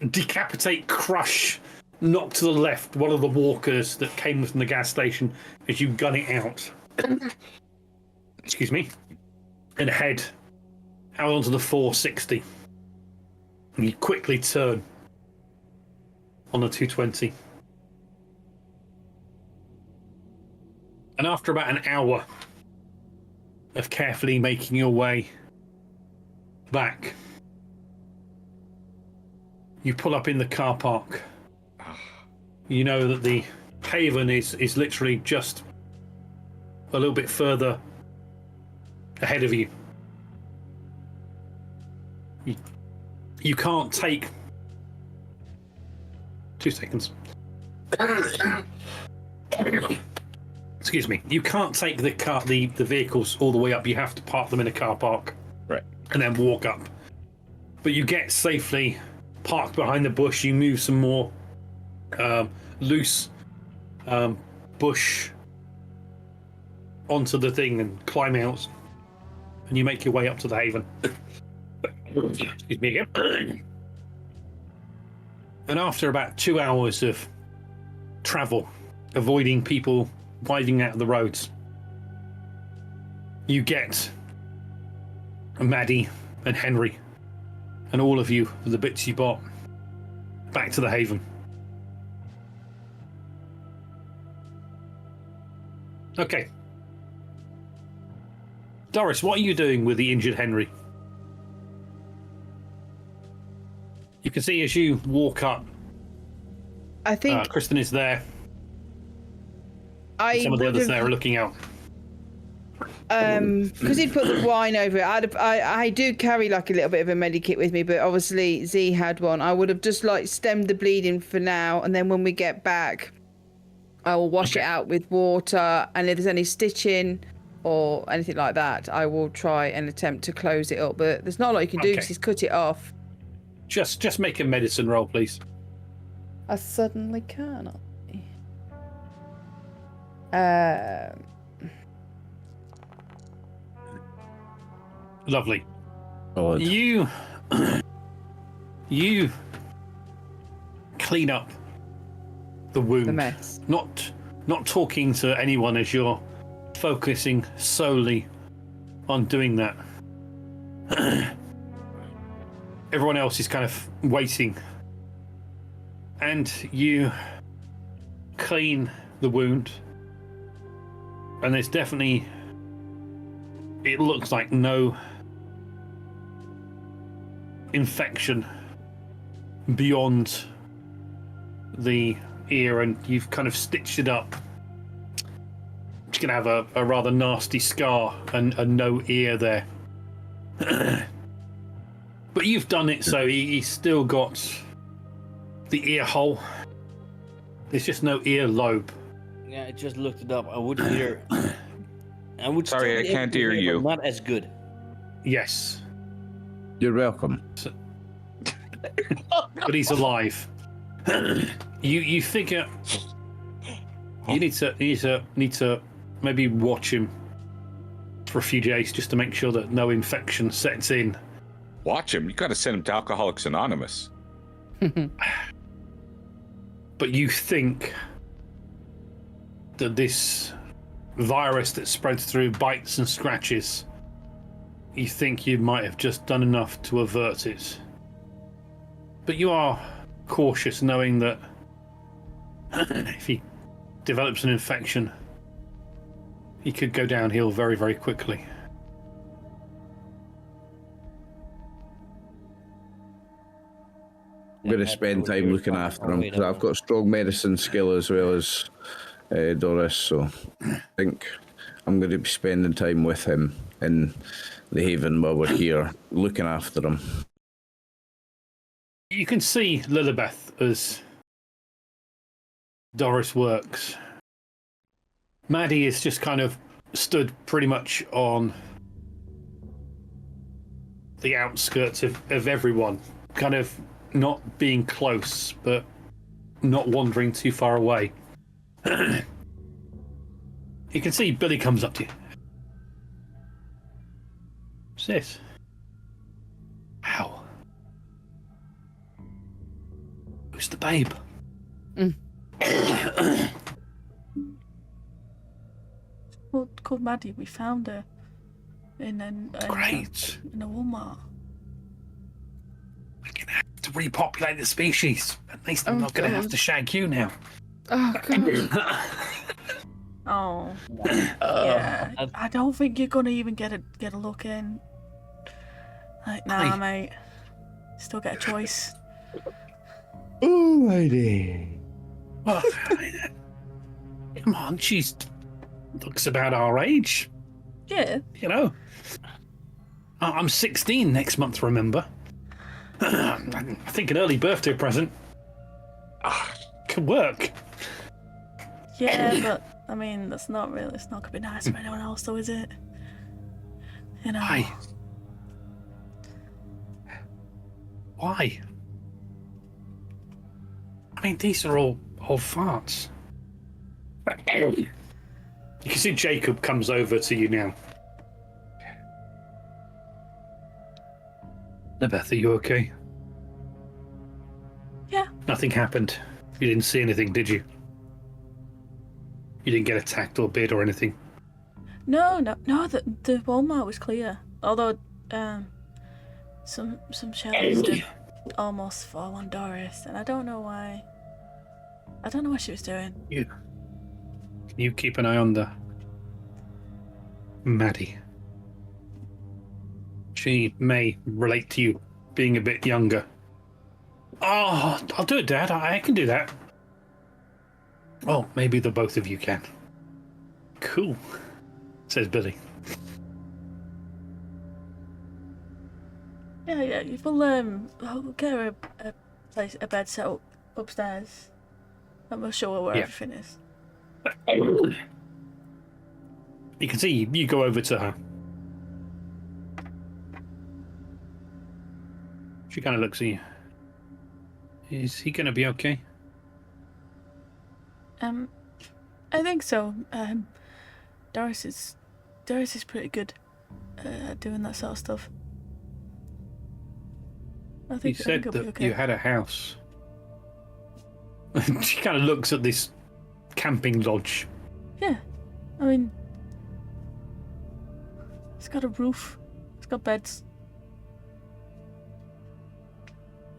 decapitate, crush, knock to the left one of the walkers that came from the gas station as you gun it out. Excuse me. And head out onto the 460. And you quickly turn on the 220. And after about an hour of carefully making your way back, you pull up in the car park. You know that the haven is literally just a little bit further ahead of you. You can't take... 2 seconds. Excuse me. You can't take the vehicles all the way up. You have to park them in a car park. Right. And then walk up. But you get safely parked behind the bush. You move some more loose bush onto the thing and climb out. And you make your way up to the haven. Excuse me again. And after about 2 hours of travel, avoiding people winding out of the roads, you get Maddie and Henry and all of you, the bits you bought, back to the haven. Okay. Doris, what are you doing with the injured Henry? You can see as you walk up, I think Kristen is there. Some of the others there are looking out. Because he'd put the wine over it. I do carry like a little bit of a medikit with me, but obviously Z had one. I would have just like stemmed the bleeding for now, and then when we get back, I will wash it out with water, and if there's any stitching or anything like that, I will try and attempt to close it up. But there's not a lot you can do because he's cut it off. Just make a medicine roll, please. I suddenly cannot. Lovely. God. You clean up the wound. The mess. Not talking to anyone as you're focusing solely on doing that. Everyone else is kind of waiting. And you clean the wound. And there's definitely... It looks like no infection beyond the ear, and you've kind of stitched it up. It's going to have a rather nasty scar and no ear there. But you've done it, so he's still got the ear hole. There's just no ear lobe. Yeah, I just looked it up. I would hear. I would. Sorry, still I can't be able to hear you. but not as good. Yes. You're welcome. But he's alive. You figure you need to maybe watch him for a few days just to make sure that no infection sets in. Watch him. You got to send him to Alcoholics Anonymous. But you think that this virus that spreads through bites and scratches, you think you might have just done enough to avert it. But you are cautious, knowing that if he develops an infection, he could go downhill very, very quickly. I'm going to spend time looking after him because I've got strong medicine skill as well as Doris, so I think I'm going to be spending time with him in the Haven while we're here, looking after him. You can see Lilibeth as Doris works. Maddie is just kind of stood pretty much on the outskirts of everyone, kind of not being close, but not wandering too far away. You can see Billy comes up to you. What's this? Ow. Who's the babe? Called Maddie. We found her in a Walmart. We're gonna have to repopulate the species. At least I'm not gonna have to shag you now. Oh god. Oh, yeah. I don't think you're gonna even get a look in. Like, nah, mate. Still get a choice. Oh, lady. Well, come on, she's looks about our age. Yeah. You know, I'm 16 next month. Remember? I think an early birthday present could work. Yeah, but I mean, it's not gonna be nice for anyone else, though, is it? You know. Why? I mean, these are all farts. You can see Jacob comes over to you now. Beth, are you okay? Yeah. Nothing happened. You didn't see anything, did you? You didn't get attacked or bit or anything? No. The Walmart was clear. Although, some shells did almost fall on Doris, and I don't know why. I don't know what she was doing. Can you keep an eye on the Maddie? She may relate to you being a bit younger. Oh, I'll do it, Dad. I can do that. Oh, maybe the both of you can. Cool, says Billy. Yeah. We'll get her a bed set up upstairs, and we'll show her where everything is. You can see you go over to her. She kind of looks at you. Is he going to be okay? I think so. Doris is pretty good at doing that sort of stuff. I think You said he'll be that okay. you had a house. She kind of looks at this camping lodge. Yeah, I mean, it's got a roof. It's got beds.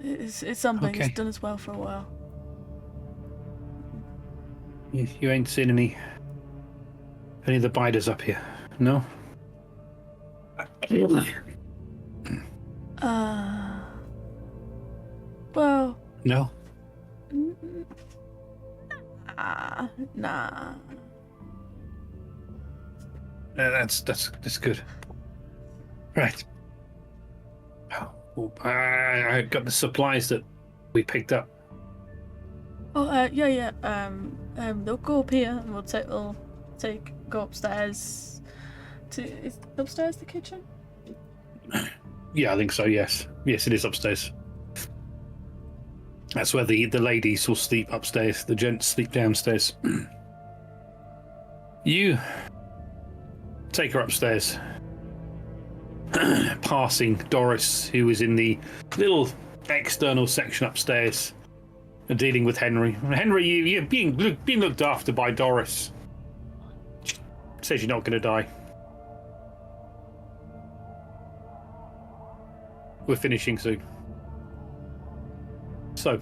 It's something. Okay. It's done as well for a while. You ain't seen any of the biters up here, no? Well. No. Nah. That's good. Right. Oh, I got the supplies that we picked up. Oh, yeah. They'll go up here, and we'll go upstairs. Is upstairs the kitchen? Yeah, I think so. Yes, yes, it is upstairs. That's where the ladies will sleep upstairs. The gents sleep downstairs. You take her upstairs, passing Doris, who is in the little external section upstairs, and dealing with Henry. Henry, you're being looked after by Doris. She says you're not going to die. We're finishing soon. So,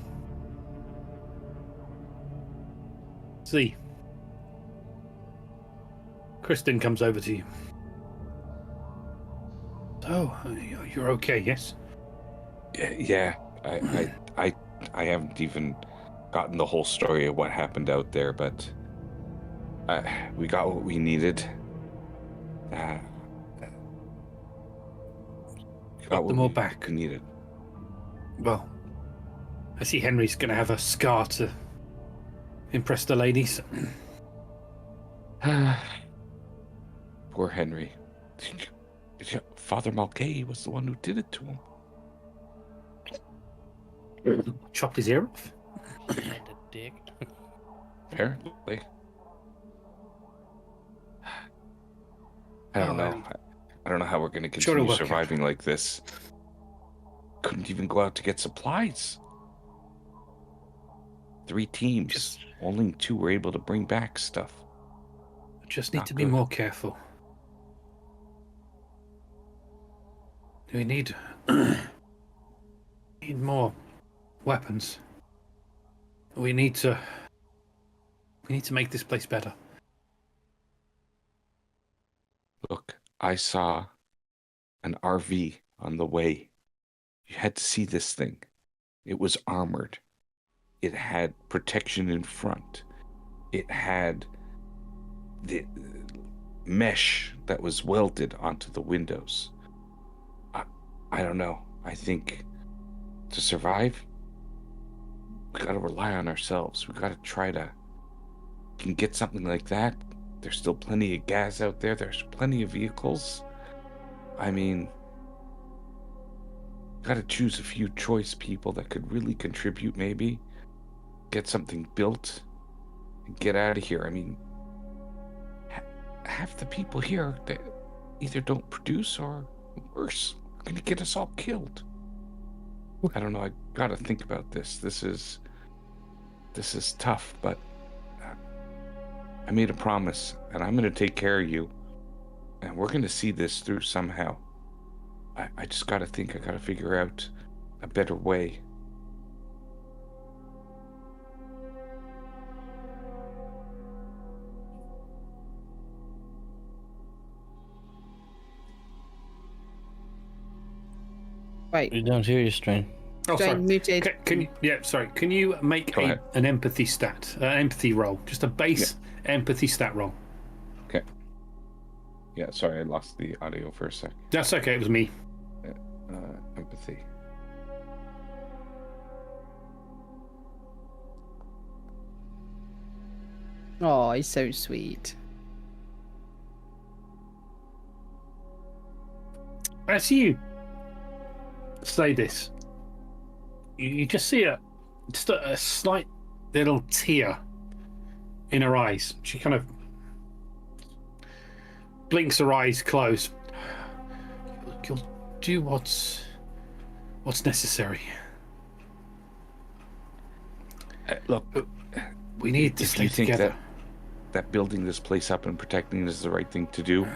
see, Kristen comes over to you. So, you're okay, yes? Yeah. I haven't even gotten the whole story of what happened out there, but we got what we needed. Got them all back. We needed. Well, I see Henry's going to have a scar to impress the ladies. Poor Henry. Father Mulcahy was the one who did it to him. Chopped his ear off. The dick. Apparently. I don't know. I don't know how we're going to continue surviving like this. Couldn't even go out to get supplies. 3 teams. Only 2 were able to bring back stuff. Just need to be more careful. We need more weapons. We need to make this place better. Look, I saw an RV on the way. You had to see this thing. It was armored. It had protection in front. It had the mesh that was welded onto the windows. I don't know. I think to survive, we gotta rely on ourselves. We gotta try to can get something like that. There's still plenty of gas out there. There's plenty of vehicles. I mean, gotta choose a few choice people that could really contribute, maybe. Get something built and get out of here. I mean, half the people here that either don't produce or worse, are gonna get us all killed. I don't know. I gotta think about this. This is tough, but I made a promise, and I'm gonna take care of you, and we're gonna see this through somehow. I just gotta think. I gotta figure out a better way. Wait, We don't hear you, Strain. Oh, Jane sorry. muted. Can you make Go ahead. an empathy stat, empathy roll, just a base empathy stat roll? Okay. Yeah, sorry, I lost the audio for a sec. That's okay. It was me. Empathy. Oh, he's so sweet. As you say this, you just see a slight little tear in her eyes. She kind of blinks her eyes closed. You'll do what's necessary. Look, We need to if stay you think together. that building this place up and protecting it is the right thing to do,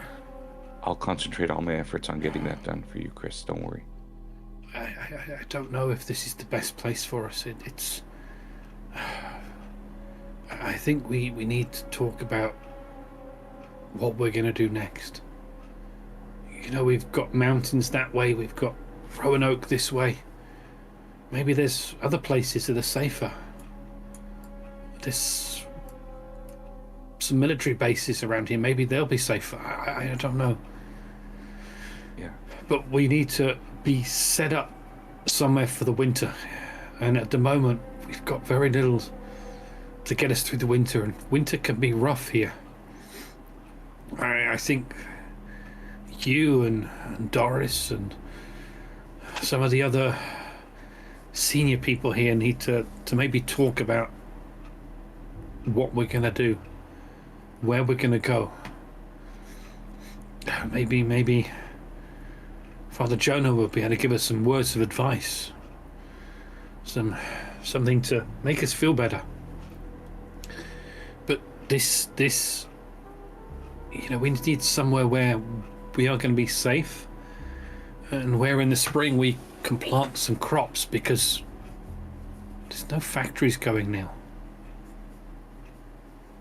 I'll concentrate all my efforts on getting that done for you, Chris. Don't worry. I don't know if this is the best place for us. It's. I think we need to talk about what we're going to do next. You know, we've got mountains that way. We've got Roanoke this way. Maybe there's other places that are safer. There's some military bases around here. Maybe they'll be safer. I don't know. Yeah. But we need to be set up somewhere for the winter. And at the moment, we've got very little to get us through the winter. And winter can be rough here. I think you and Doris and some of the other senior people here need to maybe talk about what we're going to do, where we're going to go. Maybe Father Jonah will be able to give us some words of advice, something to make us feel better. But this, we need somewhere where we are going to be safe, and where in the spring we can plant some crops, because there's no factories going now.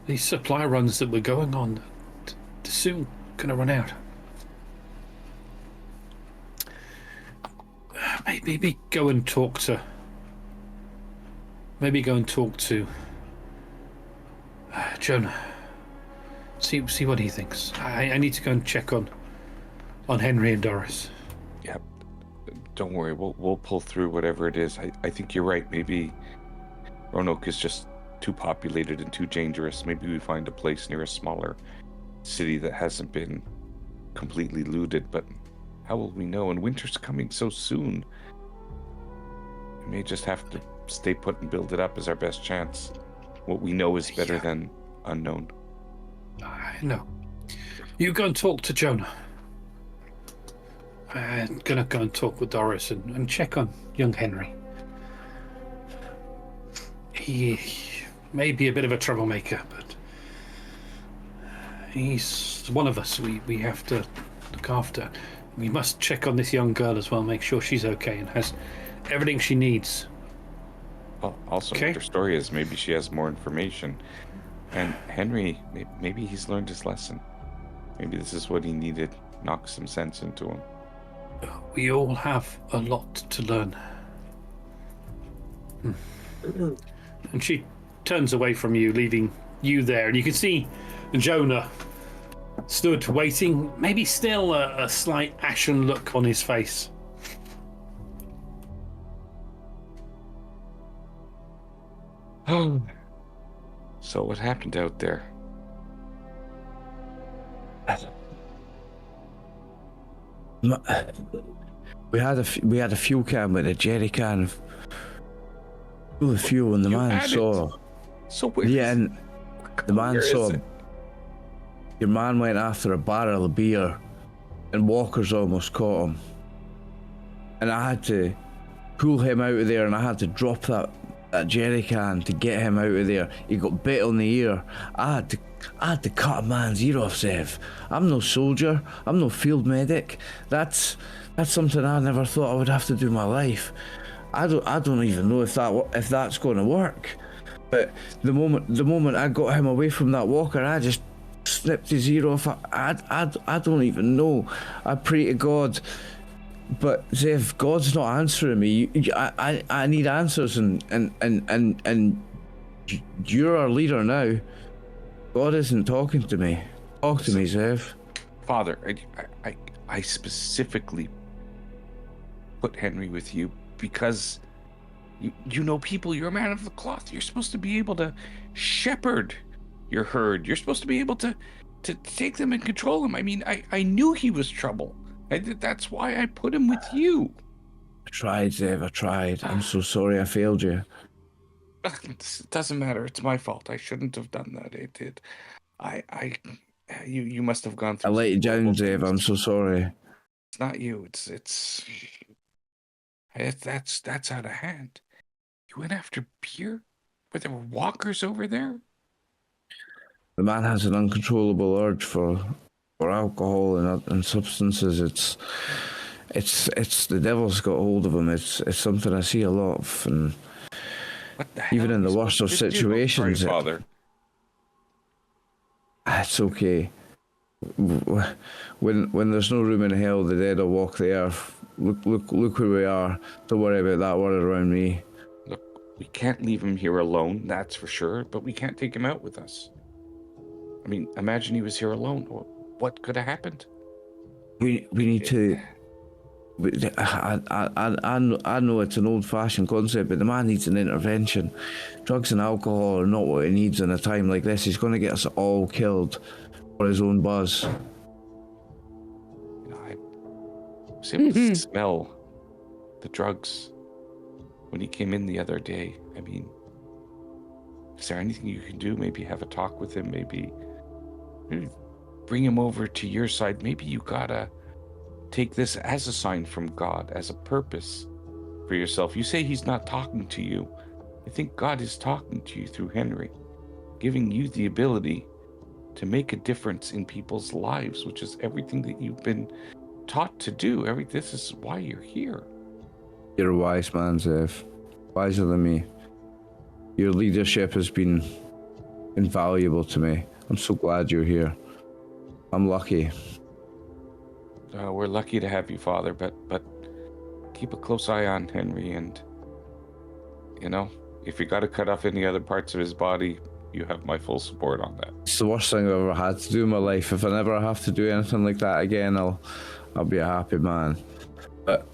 These supply runs that we're going on, they're soon going to run out. Maybe go and talk to Jonah. See what he thinks. I need to go and check on Henry and Doris. Yep. Don't worry, we'll pull through whatever it is. I think you're right. Maybe Roanoke is just too populated and too dangerous. Maybe we find a place near a smaller city that hasn't been completely looted, but how will we know? And winter's coming so soon. We may just have to stay put and build it up as our best chance. What we know is better than unknown. I know. You go and talk to Jonah. I'm gonna go and talk with Doris and check on young Henry. He may be a bit of a troublemaker, but he's one of us. We have to look after. We must check on this young girl as well, make sure she's okay and has everything she needs. Well, also, what her story is, maybe she has more information. And Henry, maybe he's learned his lesson. Maybe this is what he needed. Knock some sense into him. We all have a lot to learn. And she turns away from you, leaving you there. And you can see Jonah stood waiting, maybe still a slight ashen look on his face. Oh. So what happened out there? We had a fuel can with a jerry can full of fuel, and the man saw. So where? Yeah, and the man saw. Your man went after a barrel of beer, and walkers almost caught him. And I had to pull him out of there, and I had to drop that jerry can to get him out of there. He got bit on the ear. I had to cut a man's ear off, Zev. I'm no soldier. I'm no field medic. That's something I never thought I would have to do in my life. I don't even know if that's going to work. But the moment I got him away from that walker, I just snipped his ear off. I don't even know. I pray to God. But if God's not answering me, I need answers, and you're our leader now. God isn't talking to me. Talk to me, Zev. Father, I specifically put Henry with you because you know people. You're a man of the cloth. You're supposed to be able to shepherd your herd. You're supposed to be able to take them and control them. I mean, I knew he was trouble. That's why I put him with you. I tried, Zev. I tried. I'm so sorry I failed you. It doesn't matter. It's my fault. I shouldn't have done that. It did. You must have gone through. I let you down, Zev. I'm so sorry. It's not you. That's out of hand. You went after beer, but there were walkers over there. The man has an uncontrollable urge for alcohol and substances. It's the devil's got hold of him. It's something I see a lot of, and what the hell even in the worst of situations. Father. It's okay. When there's no room in hell, the dead will walk the earth. Look where we are. Don't worry about that word around me. Look, we can't leave him here alone, that's for sure, but we can't take him out with us. I mean, imagine he was here alone. What could have happened? We need to. I know it's an old-fashioned concept, but the man needs an intervention. Drugs and alcohol are not what he needs in a time like this. He's going to get us all killed for his own buzz. I was able to smell the drugs when he came in the other day. I mean, is there anything you can do? Maybe have a talk with him. Maybe bring him over to your side. Maybe you gotta take this as a sign from God, as a purpose for yourself. You say he's not talking to you. I think God is talking to you through Henry, giving you the ability to make a difference in people's lives, which is everything that you've been taught to do. This is why you're here. You're a wise man, Zev. Wiser than me. Your leadership has been invaluable to me. I'm so glad you're here. I'm lucky. We're lucky to have you, Father, but keep a close eye on Henry, and if you got to cut off any other parts of his body, you have my full support on that. It's the worst thing I've ever had to do in my life. If I never have to do anything like that again, I'll be a happy man. But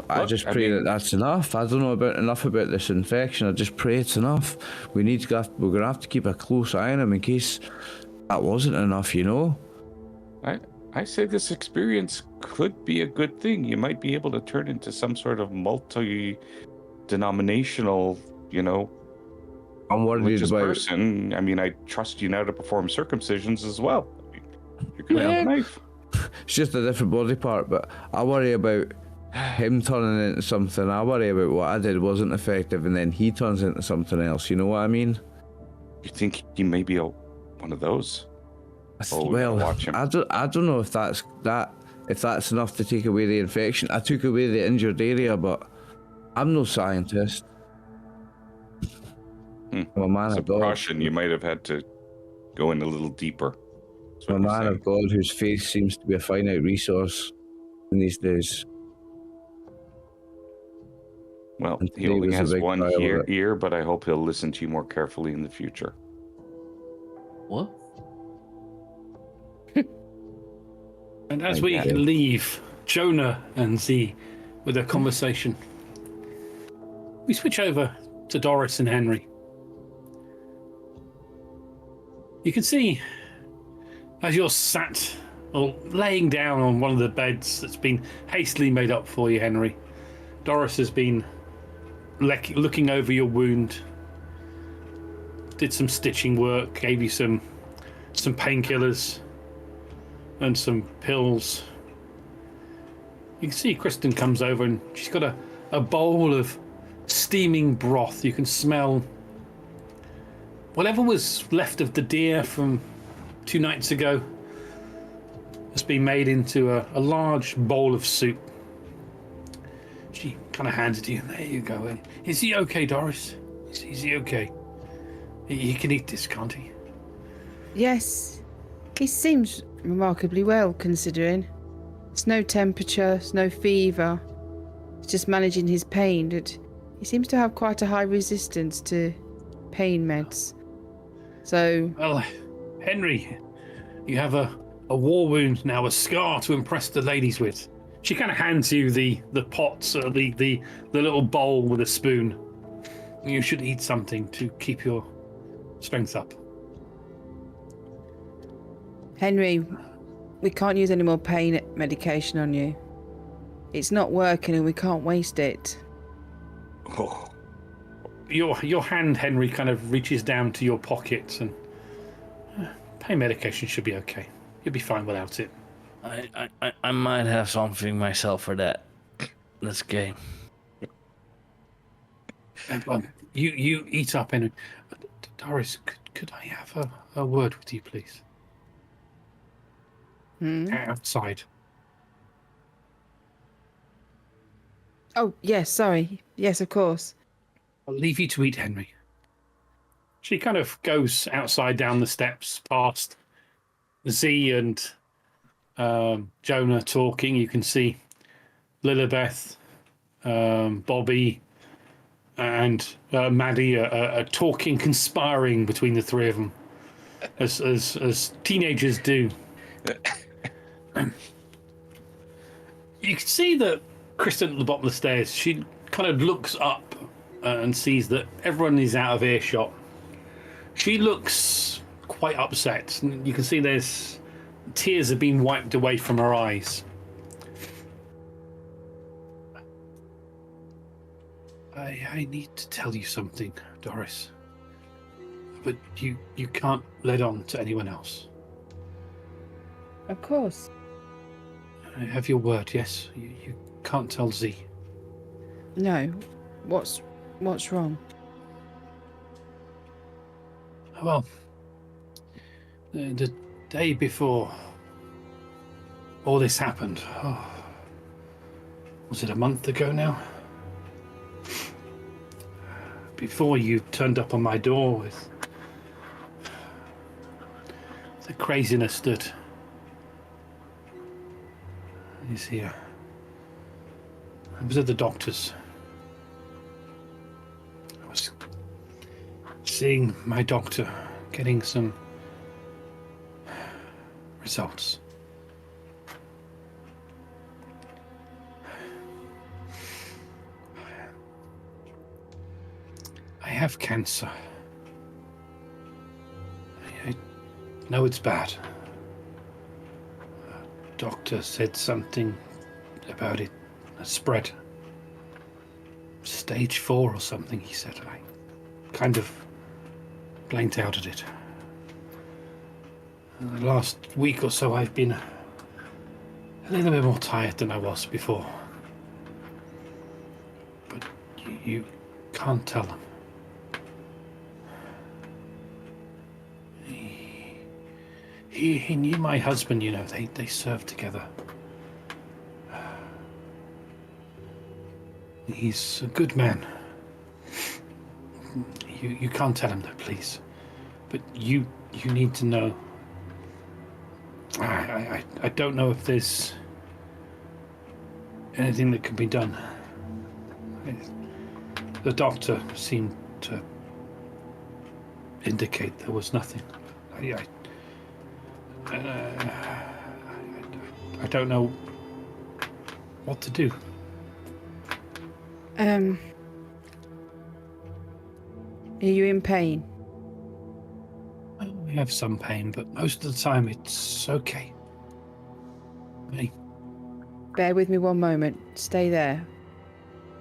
I just pray that that's enough. I don't know enough about this infection. I just pray it's enough. We're gonna have to keep a close eye on him in case that wasn't enough, I say this experience could be a good thing. You might be able to turn into some sort of multi-denominational, I'm worried religious about person. I mean, I trust you now to perform circumcisions as well. You're gonna have a knife. It's just a different body part, but I worry about him turning into something. I worry about what I did wasn't effective, and then he turns into something else. You know what I mean? You think he may be one of those? Well, watch him. I don't know if that's enough to take away the infection. I took away the injured area, but I'm no scientist. I'm a man As a of God. precaution, you might have had to go in a little deeper. I'm a man of God whose faith seems to be a finite resource in these days. Well, And he today only was a has big one trial of it. ear, but I hope he'll listen to you more carefully in the future. What? And as we leave Jonah and Z with their conversation, we switch over to Doris and Henry. You can see as you're sat or laying down on one of the beds that's been hastily made up for you, Henry, Doris has been looking over your wound, did some stitching work, gave you some painkillers and some pills. You can see Kristen comes over and she's got a bowl of steaming broth. You can smell whatever was left of the deer from 2 nights ago has been made into a large bowl of soup. She kind of hands it to you. There you go. Is he okay, Doris? Is he okay? He can eat this, can't he? Yes, he seems remarkably well, considering. It's no temperature, it's no fever. It's just managing his pain. He seems to have quite a high resistance to pain meds. So... Well, Henry, you have a war wound now, a scar to impress the ladies with. She kind of hands you the pots, the little bowl with a spoon. You should eat something to keep your strength up. Henry, we can't use any more pain medication on you. It's not working and we can't waste it. Oh, Your hand, Henry, kind of reaches down to your pocket, and pain medication should be okay. You'll be fine without it. I might have something myself for that. This game. You eat up, Henry. Doris, could I have a word with you, please? Outside. Oh, yes, sorry. Yes, of course. I'll leave you to eat, Henry. She kind of goes outside down the steps past Z and Jonah talking. You can see Lilibeth, Bobby, and Maddie are talking, conspiring between the three of them, as teenagers do. You can see that Kristen at the bottom of the stairs, she kind of looks up and sees that everyone is out of earshot. She looks quite upset. You can see there's tears have been wiped away from her eyes. I need to tell you something, Doris. But you can't let on to anyone else. Of course. I have your word, yes? You can't tell Z. No. What's wrong? Well, the day before all this happened, was it a month ago now? Before you turned up on my door with the craziness that is here. I was at the doctor's. I was seeing my doctor, getting some results. I have cancer. I know it's bad. Doctor said something about it, a spread. Stage 4 or something, he said. I kind of blanked out at it. The last week or so I've been a little bit more tired than I was before. But you can't tell them. He knew my husband, you know, they served together. He's a good man. You can't tell him that, please. But you need to know. I don't know if there's anything that can be done. The doctor seemed to indicate there was nothing. I don't know what to do. Are you in pain? I have some pain, but most of the time it's okay. Hey, Bear with me one moment. Stay there.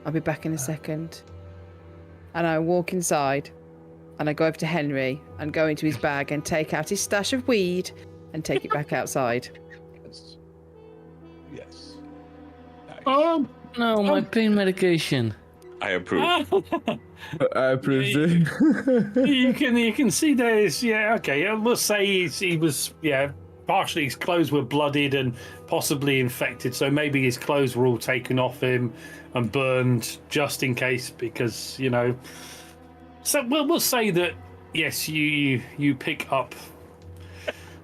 I'll be back in a second. And I walk inside and I go over to Henry and go into his bag and take out his stash of weed and take it back outside. Yes. Yes. Nice. No, my pain medication. I approve. I approve it. you can see there's okay. We'll say he was partially his clothes were blooded and possibly infected, so maybe his clothes were all taken off him and burned just in case, because you know. So we'll say that yes, you pick up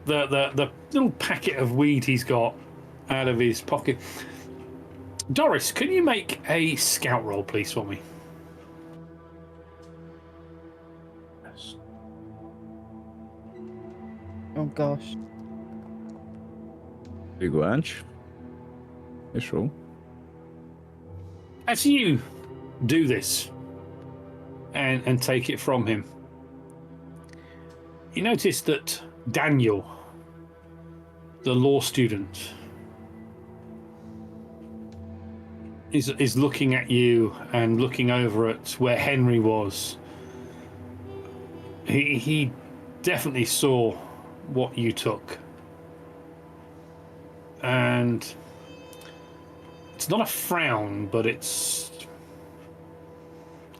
the little packet of weed he's got out of his pocket. Doris, can you make a scout roll, please, for me? Yes. Oh gosh. There you go, Ange. Nice roll. As you do this and take it from him, you notice that Daniel, the law student, is looking at you and looking over at where Henry was. He definitely saw what you took. And it's not a frown, but it's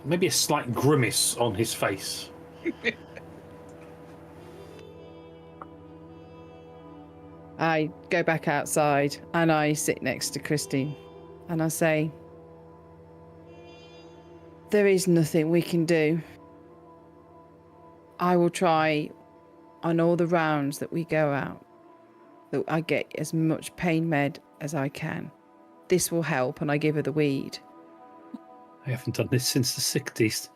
maybe a slight grimace on his face. I go back outside and I sit next to Christine and I say, there is nothing we can do. I will try on all the rounds that we go out that I get as much pain med as I can. This will help, and I give her the weed. I haven't done this since the 60s.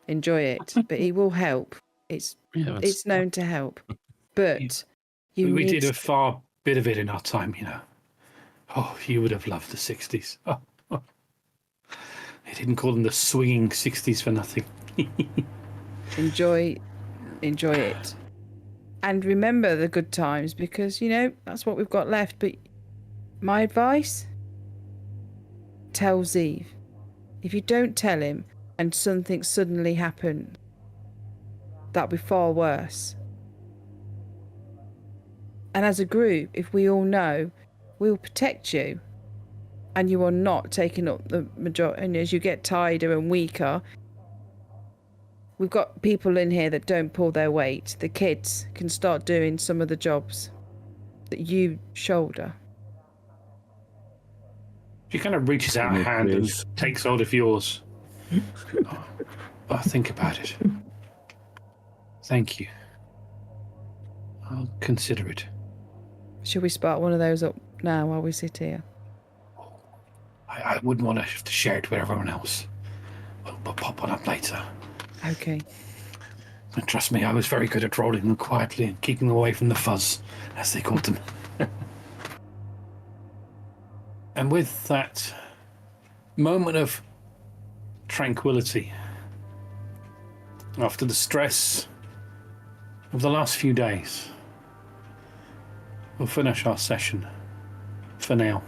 Enjoy it, but it will help. It's known to help. But we need did to- a far bit of it in our time, you know. Oh, you would have loved the 60s. Oh. They didn't call them the swinging 60s for nothing. enjoy it. And remember the good times, because, you know, that's what we've got left. But my advice, tell Zeev. If you don't tell him and something suddenly happens, that'll be far worse. And as a group, if we all know, we'll protect you. And you are not taking up the majority. And as you get tighter and weaker, we've got people in here that don't pull their weight. The kids can start doing some of the jobs that you shoulder. She kind of reaches out a hand and takes hold of yours. I'll think about it. Thank you. I'll consider it. Shall we spark one of those up now while we sit here? I wouldn't want to have to share it with everyone else. We'll pop one up later. Okay. And trust me, I was very good at rolling them quietly and keeping them away from the fuzz, as they called them. And with that moment of tranquility, after the stress of the last few days, we'll finish our session for now.